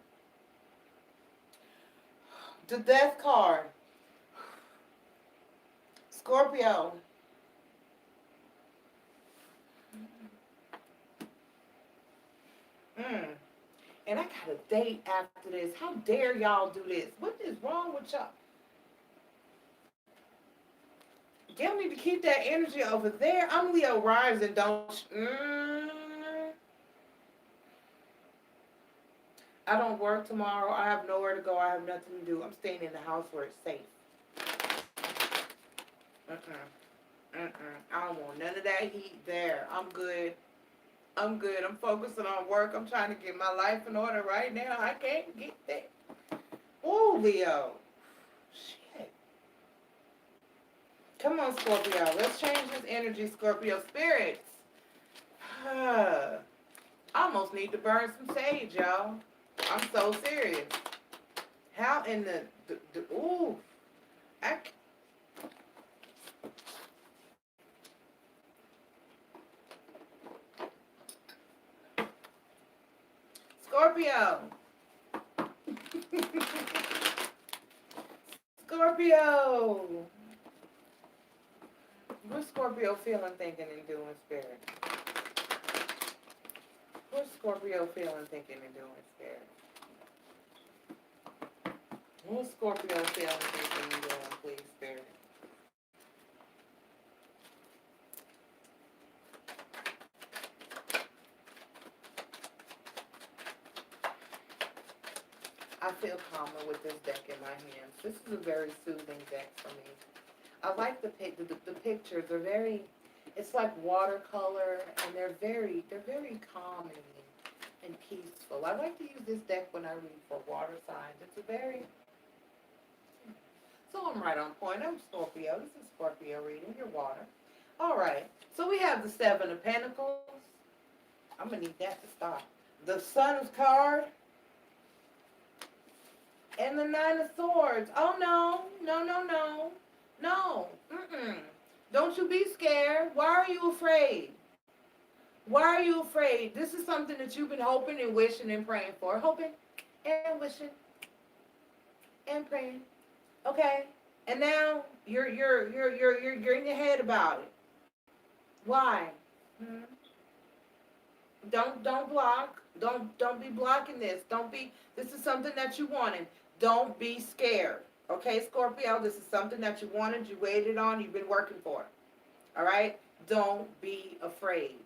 The death card. Scorpio. And I got a date after this. How dare y'all do this? What is wrong with y'all? Y'all need to keep that energy over there. I'm Leo rising, don't I don't work tomorrow. I have nowhere to go. I have nothing to do. I'm staying in the house where it's safe. I don't want none of that heat there. I'm good. I'm focusing on work. I'm trying to get my life in order right now. I can't get there. Ooh, Leo. Shit. Come on, Scorpio. Let's change this energy, Scorpio. Spirits. I almost need to burn some sage, y'all. I'm so serious. How in the ooh. Scorpio. Scorpio. What's Scorpio feeling, thinking, and doing, spirit? What's Scorpio feeling, thinking, and doing, spirit? What's Scorpio feeling, thinking, and doing, please, spirit? I feel calmer with this deck in my hands. This is a very soothing deck for me. I like the pictures. They're very, it's like watercolor, and they're very calming and peaceful. I like to use this deck when I read for water signs. It's a very, so I'm right on point. I'm Scorpio. This is Scorpio reading your water. All right. So we have the Seven of Pentacles. I'm going to need that to stop. The Sun's card. And the Nine of Swords. Oh, no. Don't you be scared. Why are you afraid? Why are you afraid? This is something that you've been hoping and wishing and praying for. Hoping and wishing and praying. Okay? And now you're in your head about it. Why? Don't block. Don't be blocking this. This is something that you wanted. Don't be scared. Okay, Scorpio, this is something that you wanted, you waited on, you've been working for. All right? Don't be afraid.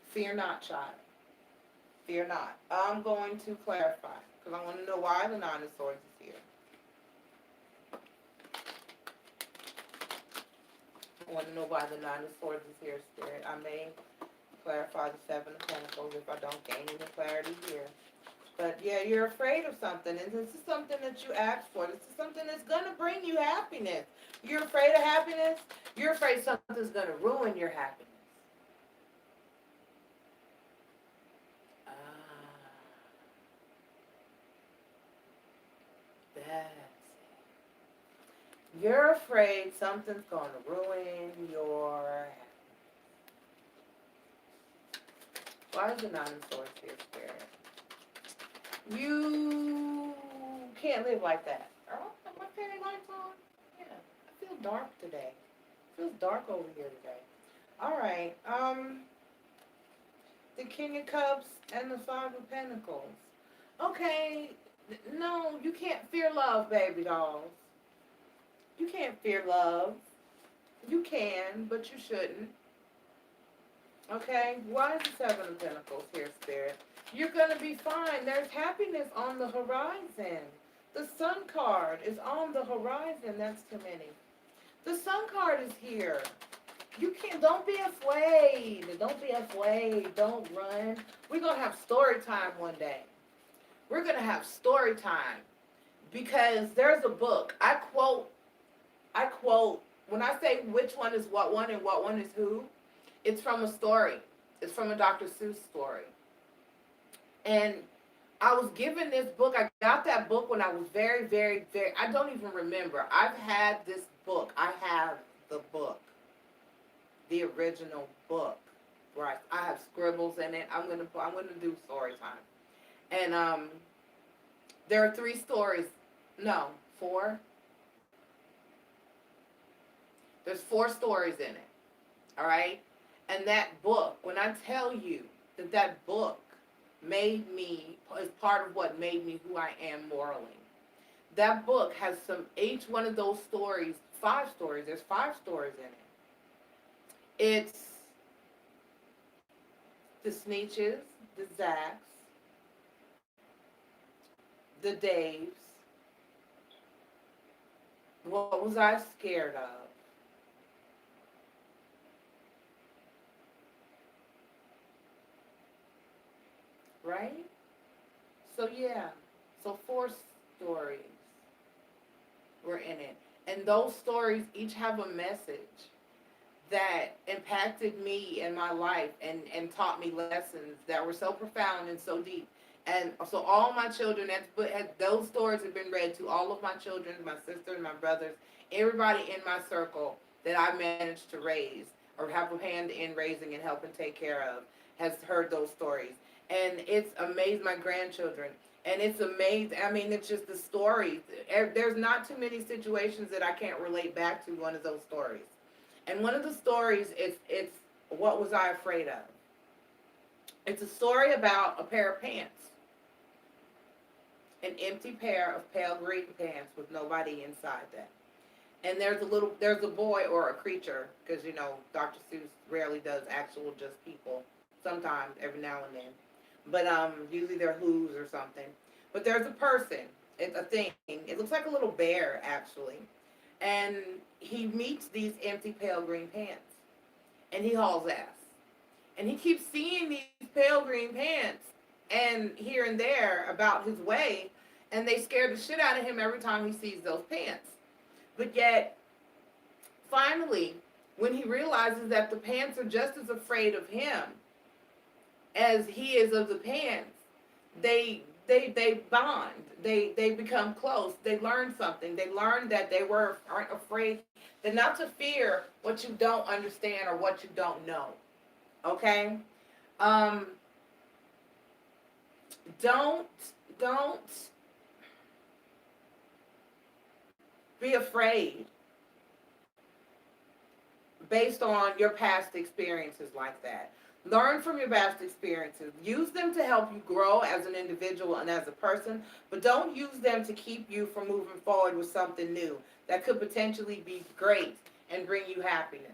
Fear not, child. Fear not. I'm going to clarify because I want to know why the Nine of Swords is here. I want to know why the Nine of Swords is here, Spirit. I may clarify the Seven of Pentacles if I don't gain any clarity here. But yeah, you're afraid of something, and this is something that you asked for. This is something that's going to bring you happiness. You're afraid of happiness? You're afraid something's going to ruin your happiness. That's it. You're afraid something's going to ruin your happiness. Why is it not in Swords here, Spirit? You can't live like that. Oh, are my fairy lights on? Yeah. I feel dark today. It feels dark over here today. Alright. The King of Cups and the Five of Pentacles. Okay. No, you can't fear love, baby dolls. You can't fear love. You can, but you shouldn't. Okay? Why is the Seven of Pentacles here, Spirit? You're going to be fine. There's happiness on the horizon. The Sun card is on the horizon. That's too many. The Sun card is here. You can't, don't be afraid. Don't be afraid. Don't run. We're going to have story time one day. We're going to have story time. Because there's a book. I quote, when I say which one is what one and what one is who, it's from a story. It's from a Dr. Seuss story. And I was given this book. I got that book when I was very, very, very, I don't even remember. I've had this book. I have the book. The original book. Right. I have scribbles in it. I'm gonna do story time. And there are 3 stories. No, 4. There's 4 stories in it. All right? And that book, when I tell you that that book made me, is part of what made me who I am morally. That book has each one of those stories, 5 stories, there's 5 stories in it. It's the Sneetches, the Zacks, the Daves. What was I scared of? Right? So yeah, so 4 stories were in it. And those stories each have a message that impacted me in my life and taught me lessons that were so profound and so deep. And so all my children, those stories have been read to all of my children, my sisters, my brothers, everybody in my circle that I managed to raise or have a hand in raising and helping take care of has heard those stories. And it's amazed my grandchildren. And it's amazing. I mean, it's just the stories. There's not too many situations that I can't relate back to one of those stories. And one of the stories, it's What Was I Afraid of? It's a story about a pair of pants. An empty pair of pale green pants with nobody inside them. And there's a boy or a creature, because, you know, Dr. Seuss rarely does actual just people. Sometimes, every now and then. But usually they're who's or something. But there's a person. It's a thing. It looks like a little bear, actually. And he meets these empty pale green pants. And he hauls ass. And he keeps seeing these pale green pants and here and there about his way. And they scare the shit out of him every time he sees those pants. But yet, finally, when he realizes that the pants are just as afraid of him as he is of the pants, they bond. They become close. They learn something. They learn that they aren't afraid. They're not to fear what you don't understand or what you don't know. Okay? Don't be afraid based on your past experiences like that. Learn from your past experiences. Use them to help you grow as an individual and as a person, but don't use them to keep you from moving forward with something new that could potentially be great and bring you happiness.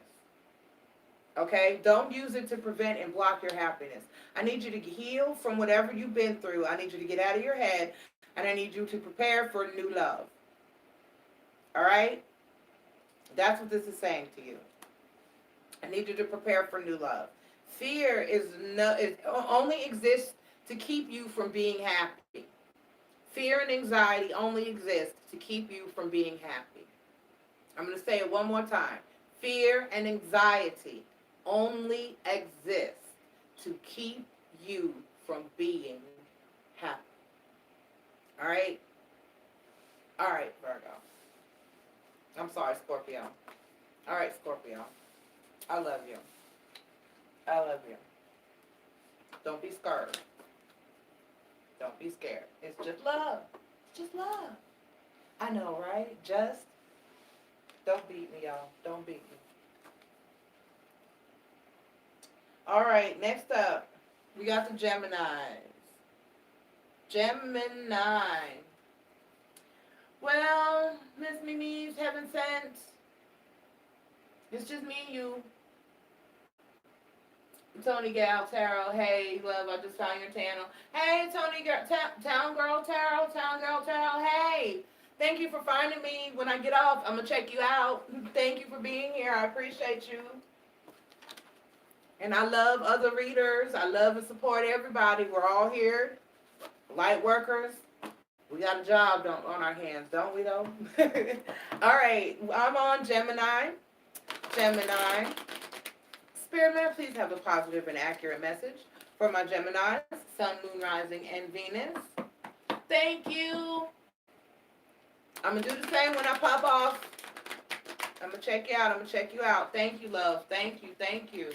Okay? Don't use it to prevent and block your happiness. I need you to heal from whatever you've been through. I need you to get out of your head, and I need you to prepare for new love. All right? That's what this is saying to you. I need you to prepare for new love. Fear it only exists to keep you from being happy. Fear and anxiety only exist to keep you from being happy. I'm going to say it one more time. Fear and anxiety only exist to keep you from being happy. All right? All right, Virgo. I'm sorry, Scorpio. All right, Scorpio. I love you. I love you. Don't be scared. Don't be scared. It's just love. It's just love. I know, right? Just don't beat me, y'all. Don't beat me. All right, next up, we got the Geminis. Gemini. Well, Miss Mimi's heaven sent. It's just me and you. Tony Gal Tarot, hey love, I just found your channel. Hey Tony Town Girl Tarot, hey. Thank you for finding me. When I get off, I'm gonna check you out. Thank you for being here. I appreciate you. And I love other readers. I love and support everybody. We're all here. Light workers. We got a job on our hands, don't we though? All right, I'm on Gemini. Gemini. Spirit man, please have a positive and accurate message for my Geminis, Sun, Moon, Rising, and Venus. Thank you. I'm going to do the same when I pop off. I'm going to check you out. I'm going to check you out. Thank you, love. Thank you. Thank you.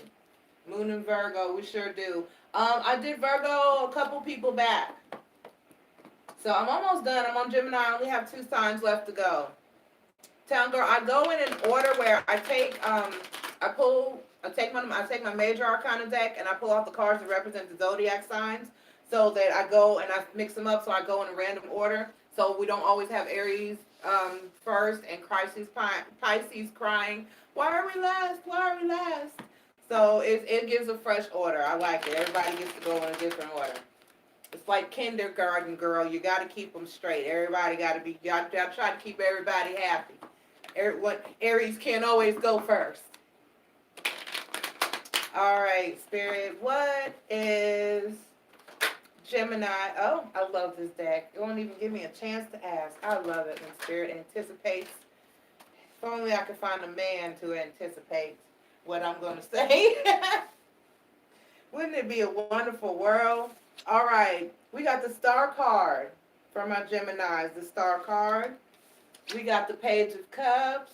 Moon and Virgo, we sure do. I did Virgo a couple people back. So I'm almost done. I'm on Gemini. I only have 2 signs left to go. Town Girl, I go in an order where I take my major arcana deck and I pull out the cards that represent the zodiac signs, so that I go and I mix them up, so I go in a random order, so we don't always have Aries first and Pisces crying, why are we last? Why are we last? So it gives a fresh order. I like it. Everybody gets to go in a different order. It's like kindergarten, girl. You got to keep them straight. Everybody got to be. You got to try to keep everybody happy. Aries can't always go first. All right, Spirit. What is Gemini? Oh, I love this deck. It won't even give me a chance to ask. I love it when Spirit anticipates. If only I could find a man to anticipate what I'm going to say. Wouldn't it be a wonderful world? All right, we got the Star card for my Geminis. The Star card. We got the Page of Cups.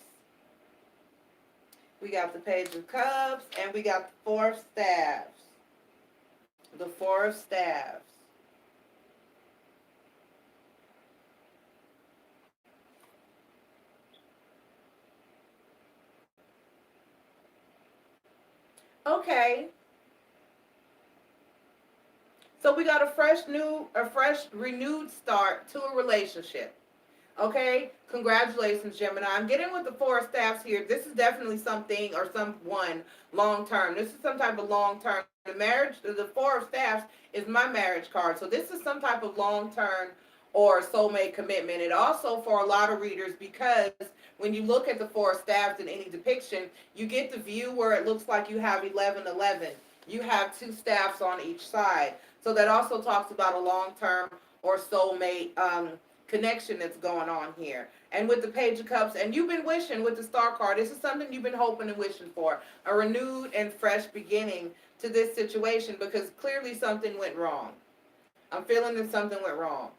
We got the Page of Cups, and we got the Four of Staves. The Four of Staves. Okay. So we got a fresh, renewed start to a relationship. Okay, congratulations, Gemini. I'm getting with the Four of Staffs here. This is definitely something or someone long-term. This is some type of long-term. The Four of Staffs is my marriage card. So this is some type of long-term or soulmate commitment. It also, for a lot of readers, because when you look at the Four of Staffs in any depiction, you get the view where it looks like you have 1111. You have 2 staffs on each side. So that also talks about a long-term or soulmate connection that's going on here. And with the Page of Cups, and you've been wishing with the Star card, this is something you've been hoping and wishing for, a renewed and fresh beginning to this situation, because clearly something went wrong. I'm feeling that something went wrong.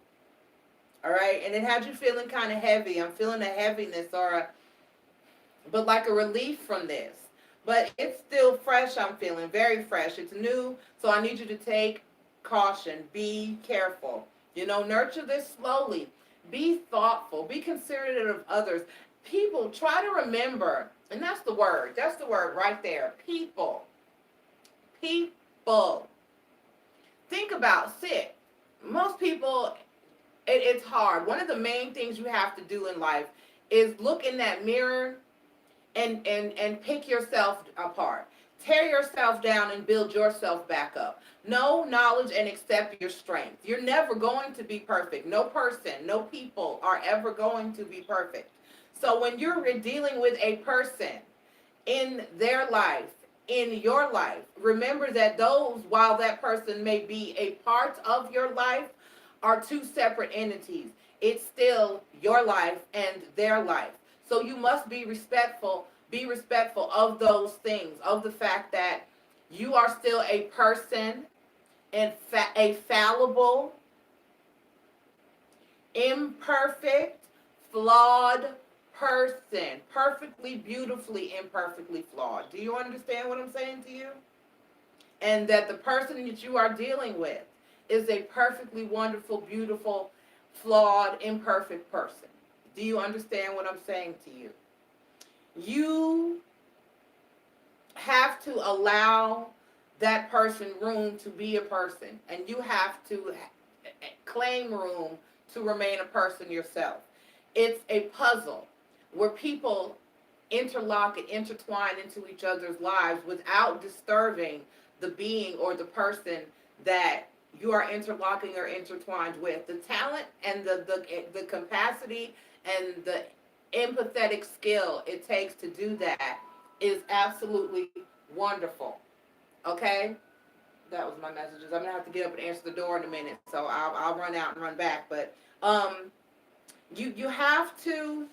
All right, and it had you feeling kind of heavy. I'm feeling a heaviness but like a relief from this. But it's still fresh, I'm feeling, very fresh. It's new, so I need you to take caution. Be careful. Nurture this slowly. Be thoughtful. Be considerate of others. People, try to remember, and that's the word. That's the word right there. People. People. Think about, most people, it's hard. One of the main things you have to do in life is look in that mirror and pick yourself apart. Tear yourself down and build yourself back up. Know knowledge and accept your strength. You're never going to be perfect. No person, no people are ever going to be perfect. So when you're dealing with a person in their life, in your life. Remember that those, while that person may be a part of your life, are two separate entities. It's still your life and their life. So you must be respectful of those things, of the fact that you are still a person and a fallible, imperfect, flawed person. Perfectly, beautifully, imperfectly flawed. Do you understand what I'm saying to you? And that the person that you are dealing with is a perfectly wonderful, beautiful, flawed, imperfect person. Do you understand what I'm saying to you? You have to allow that person room to be a person, and you have to claim room to remain a person yourself. It's a puzzle where people interlock and intertwine into each other's lives without disturbing the being or the person that you are interlocking or intertwined with. The talent and the capacity and the empathetic skill it takes to do that is absolutely wonderful. Okay? That was my messages. I'm gonna have to get up and answer the door in a minute, so I'll run out and run back. But you have to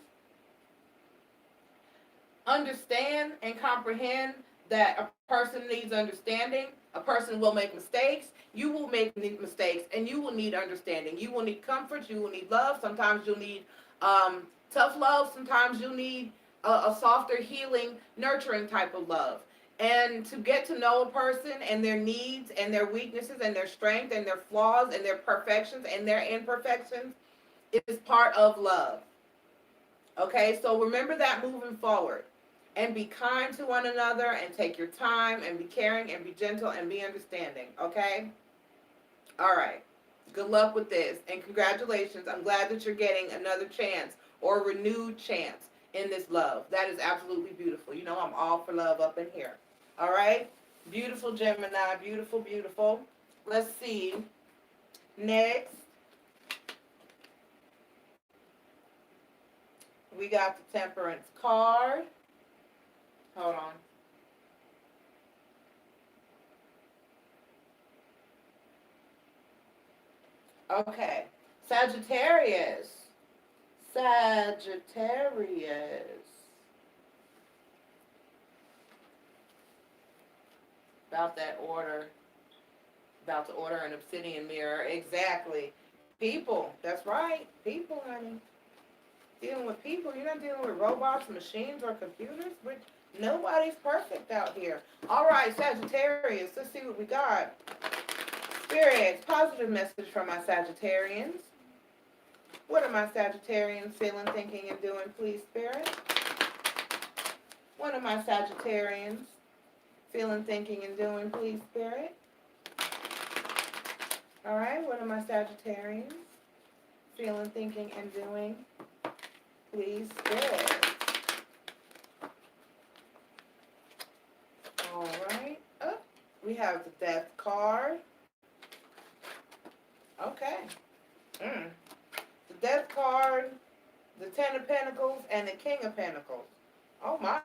understand and comprehend that a person needs understanding. A person will make mistakes. You will make mistakes, and you will need understanding. You will need comfort. You will need love. Sometimes you'll need tough love. Sometimes you'll need a softer, healing, nurturing type of love. And to get to know a person and their needs and their weaknesses and their strength and their flaws and their perfections and their imperfections is part of love. Okay, so remember that moving forward. And be kind to one another and take your time and be caring and be gentle and be understanding. Okay? All right. Good luck with this. And congratulations. I'm glad that you're getting another chance or a renewed chance in this love. That is absolutely beautiful. You know, I'm all for love up in here. All right? Beautiful Gemini. Beautiful, beautiful. Let's see. Next, we got the Temperance card. Hold on. Okay. Sagittarius. Sagittarius. About that order. About to order an obsidian mirror. Exactly. People. That's right. People, honey. Dealing with people. You're not dealing with robots, machines, or computers. Nobody's perfect out here. All right, Sagittarius. Let's see what we got. Spirits. Positive message from my Sagittarians. What are my Sagittarians feeling, thinking, and doing, please, Spirit? What are my Sagittarians feeling, thinking, and doing, please, Spirit? All right, what are my Sagittarians feeling, thinking, and doing, please, Spirit? All right. Oh, we have the Death card. Okay. The Death card, the Ten of Pentacles, and the King of Pentacles. Oh, my.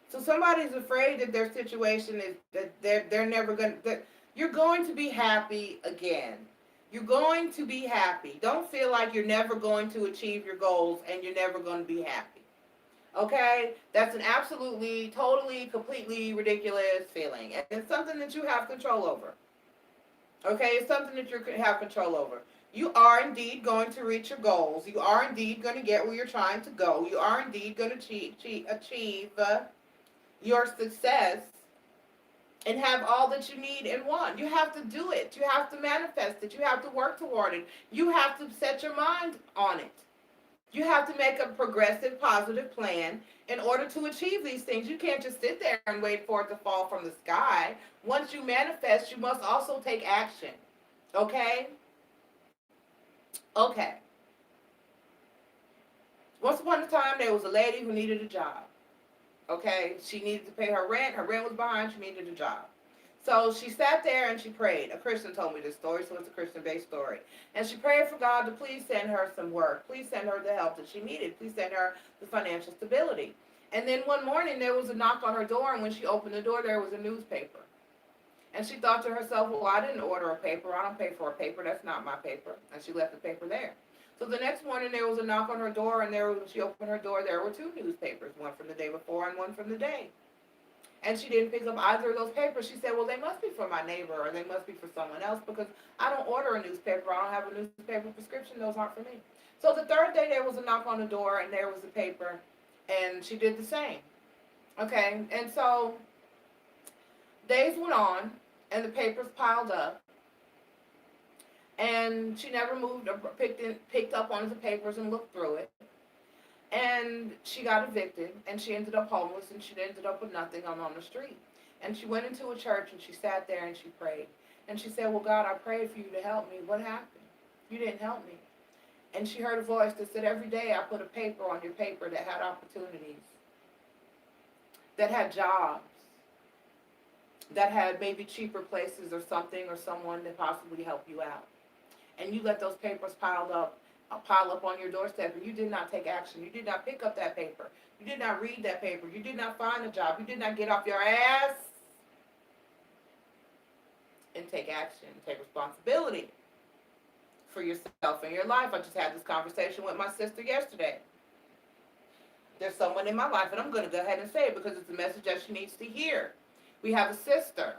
So somebody's afraid that their situation is that they're never going to, you're going to be happy again. You're going to be happy. Don't feel like you're never going to achieve your goals and you're never going to be happy. Okay? That's an absolutely, totally, completely ridiculous feeling. And it's something that you have control over. Okay? It's something that you have control over. You are indeed going to reach your goals. You are indeed going to get where you're trying to go. You are indeed going to achieve your success and have all that you need and want. You have to do it. You have to manifest it. You have to work toward it. You have to set your mind on it. You have to make a progressive, positive plan in order to achieve these things. You can't just sit there and wait for it to fall from the sky. Once you manifest, you must also take action. Okay? Okay. Once upon a time, there was a lady who needed a job. Okay? She needed to pay her rent. Her rent was behind. She needed a job. So she sat there and she prayed. A Christian told me this story, so it's a Christian-based story. And she prayed for God to please send her some work. Please send her the help that she needed. Please send her the financial stability. And then one morning there was a knock on her door, and when she opened the door, there was a newspaper. And she thought to herself, well, I didn't order a paper. I don't pay for a paper. That's not my paper. And she left the paper there. So the next morning there was a knock on her door, and when she opened her door, there were two newspapers, one from the day before and one from the day. And she didn't pick up either of those papers. She said, well, they must be for my neighbor, or they must be for someone else, because I don't order a newspaper. I don't have a newspaper prescription. Those aren't for me. So the third day there was a knock on the door, and there was a paper, and she did the same. Okay, and so days went on, and the papers piled up, and she never moved or picked up one of the papers and looked through it. And she got evicted, and she ended up homeless, and she ended up with nothing on the street. And she went into a church, and she sat there, and she prayed. And she said, well, God, I prayed for you to help me. What happened? You didn't help me. And she heard a voice that said, every day I put a paper on your paper that had opportunities, that had jobs, that had maybe cheaper places or something or someone to possibly help you out. And you let those papers pile up on your doorstep, and you did not take action. You did not pick up that paper. You did not read that paper. You did not find a job. You did not get off your ass and take action, take responsibility for yourself and your life. I just had this conversation with my sister yesterday. There's someone in my life, and I'm going to go ahead and say it because it's a message that she needs to hear. We have a sister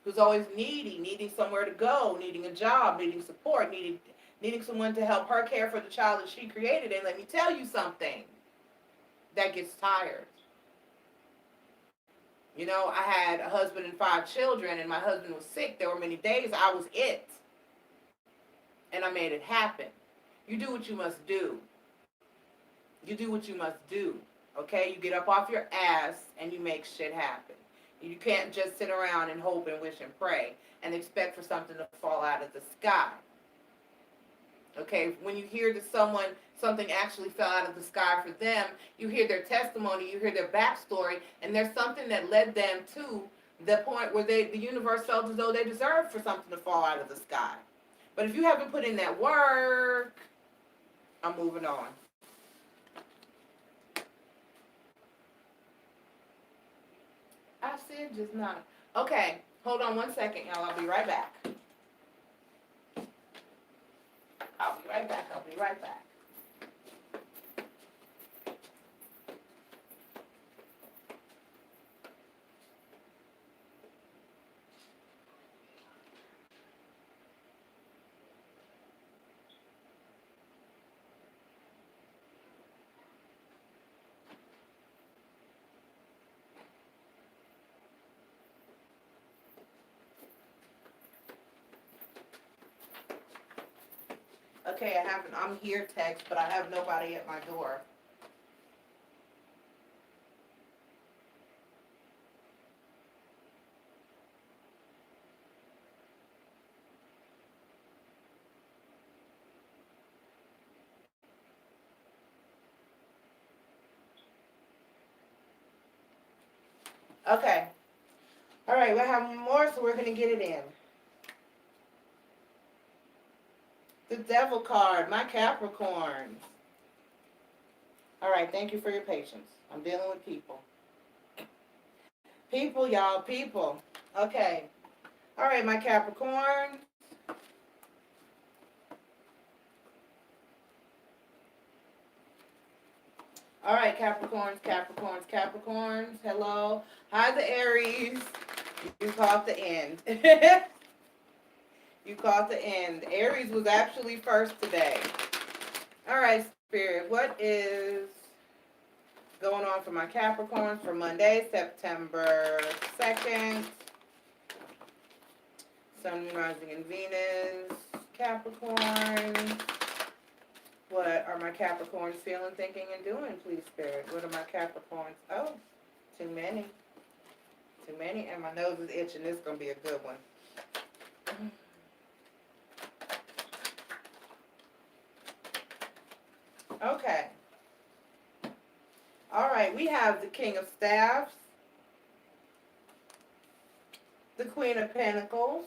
who's always needing somewhere to go, needing a job, needing support, needing someone to help her care for the child that she created. And let me tell you something, that gets tired. You know, I had a husband and 5 children, and my husband was sick. There were many days I was it. And I made it happen. You do what you must do. You do what you must do. Okay? You get up off your ass and you make shit happen. You can't just sit around and hope and wish and pray and expect for something to fall out of the sky. Okay, when you hear that something actually fell out of the sky for them, you hear their testimony, you hear their backstory, and there's something that led them to the point where the universe felt as though they deserved for something to fall out of the sky. But if you haven't put in that work, I'm moving on. I said just not. Okay, hold on one second, y'all. I'll be right back. I'll be right back. Okay, I have an I'm here text, but I have nobody at my door. Okay. All right, we're having more, so we're going to get it in. The Devil card, my Capricorns. All right, thank you for your patience. I'm dealing with people. People, y'all, people. Okay. All right, my Capricorn. All right, Capricorns. Hello. Hi, the Aries. You caught the end. You caught the end. Aries was actually first today. All right, Spirit. What is going on for my Capricorns for Monday, September 2nd? Sun, rising, and Venus. Capricorn. What are my Capricorns feeling, thinking, and doing, please, Spirit? What are my Capricorns? Oh, too many. Too many, and my nose is itching. This is going to be a good one. Okay. All right, we have the King of Staffs. the Queen of Pentacles,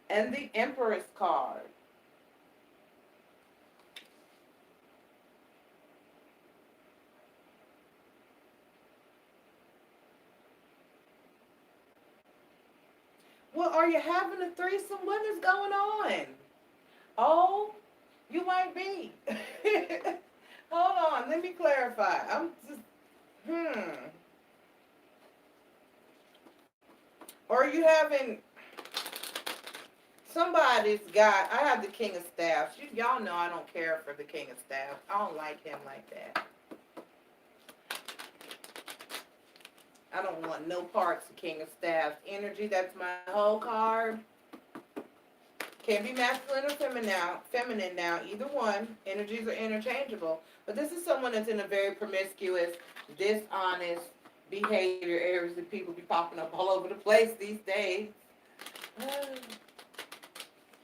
and the Empress card. Well, are you having a threesome? What is going on? Oh, you might be. Hold on, let me clarify. I'm just, Or are you having, somebody's got, I have the King of Staffs. Y'all know I don't care for the King of Staffs. I don't like him like that. I don't want no parts of King of Staffs energy. That's my whole card. Can be masculine or feminine now, either one. Energies are interchangeable. But this is someone that's in a very promiscuous, dishonest behavior areas that people be popping up all over the place these days.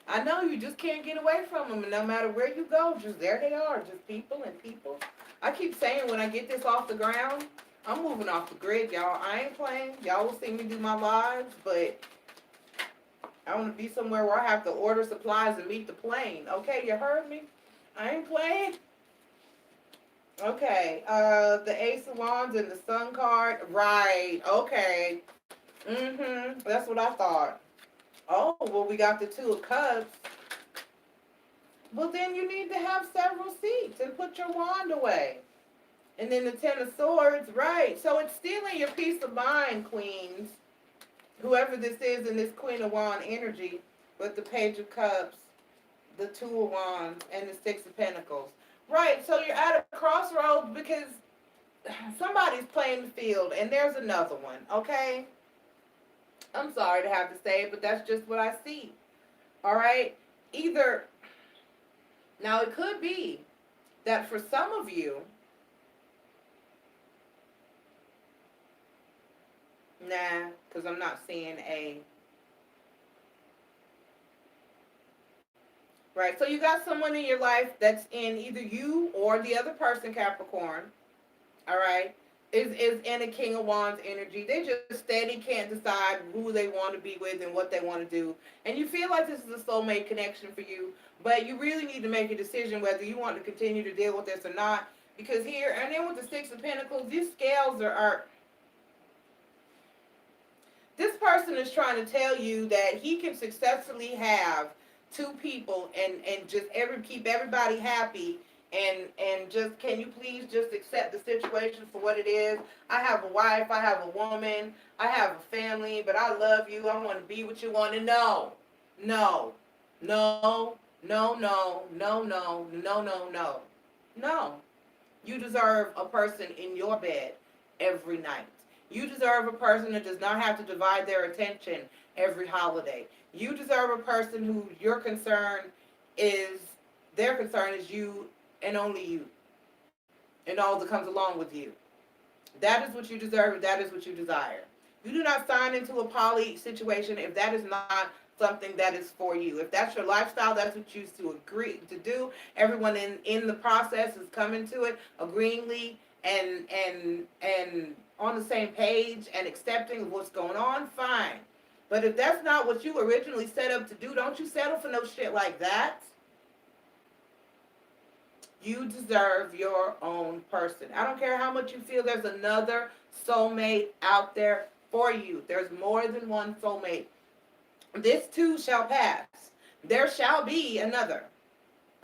I know you just can't get away from them, and no matter where you go, just there they are, just people and people. I keep saying when I get this off the ground, I'm moving off the grid, y'all. I ain't playing. Y'all will see me do my lives, but I want to be somewhere where I have to order supplies and meet the plane. Okay, you heard me? I ain't playing. Okay, the Ace of Wands and the Sun card. Right, okay. That's what I thought. Oh, well, we got the Two of Cups. Well, then you need to have several seats and put your wand away. And then the Ten of Swords, right. So it's stealing your peace of mind, queens. Whoever this is in this Queen of Wands energy with the Page of Cups, the Two of Wands, and the Six of Pentacles. Right, so you're at a crossroads because somebody's playing the field, and there's another one, okay? I'm sorry to have to say it, but that's just what I see. All right? Either, now it could be that for some of you, nah, because I'm not seeing a, right, so you got someone in your life that's in either you or the other person, Capricorn, all right, is in a King of Wands energy. They just steady can't decide who they want to be with and what they want to do. And you feel like this is a soulmate connection for you, but you really need to make a decision whether you want to continue to deal with this or not. Because here, and then with the Six of Pentacles, these scales are this person is trying to tell you that he can successfully have two people and just keep everybody happy and just, can you please just accept the situation for what it is? I have a wife, I have a woman, I have a family, but I love you. I want to be what you want to know. No, no, no, no, no, no, no, no, no, no. You deserve a person in your bed every night. You deserve a person that does not have to divide their attention every holiday. You deserve a person who their concern is you and only you, and all that comes along with you. That is what you deserve, and that is what you desire. You do not sign into a poly situation if that is not something that is for you. If that's your lifestyle, that's what you choose to agree to do. Everyone in the process is coming to it agreeingly and on the same page and accepting of what's going on, fine. But if that's not what you originally set up to do, don't you settle for no shit like that. You deserve your own person. I don't care how much you feel there's another soulmate out there for you. There's more than one soulmate. This too shall pass. There shall be another.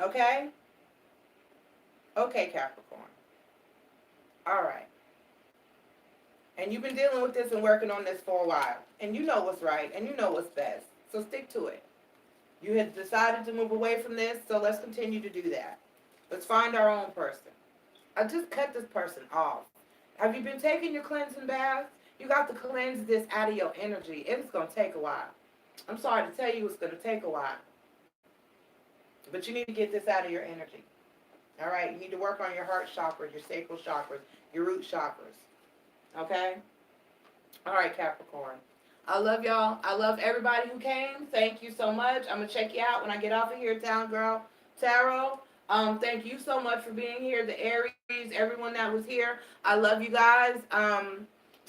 Okay? Okay, Capricorn. All right. And you've been dealing with this and working on this for a while. And you know what's right and you know what's best. So stick to it. You had decided to move away from this, so let's continue to do that. Let's find our own person. I just cut this person off. Have you been taking your cleansing bath? You got to cleanse this out of your energy. It's going to take a while. I'm sorry to tell you it's going to take a while. But you need to get this out of your energy. All right? You need to work on your heart chakras, your sacral chakras, your root chakras. Okay? All right, Capricorn. I love y'all. I love everybody who came. Thank you so much. I'm going to check you out when I get off of here, Town Girl Tarot. Thank you so much for being here. The Aries, everyone that was here. I love you guys.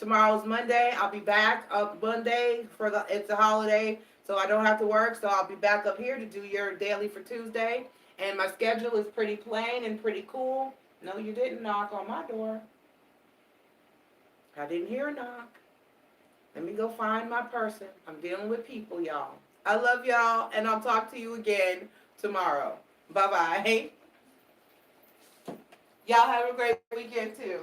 Tomorrow's Monday. I'll be back up Monday it's a holiday, so I don't have to work. So I'll be back up here to do your daily for Tuesday. And my schedule is pretty plain and pretty cool. No, you didn't knock on my door. I didn't hear a knock. Let me go find my person. I'm dealing with people, y'all. I love y'all, and I'll talk to you again tomorrow. Bye-bye. Y'all have a great weekend, too.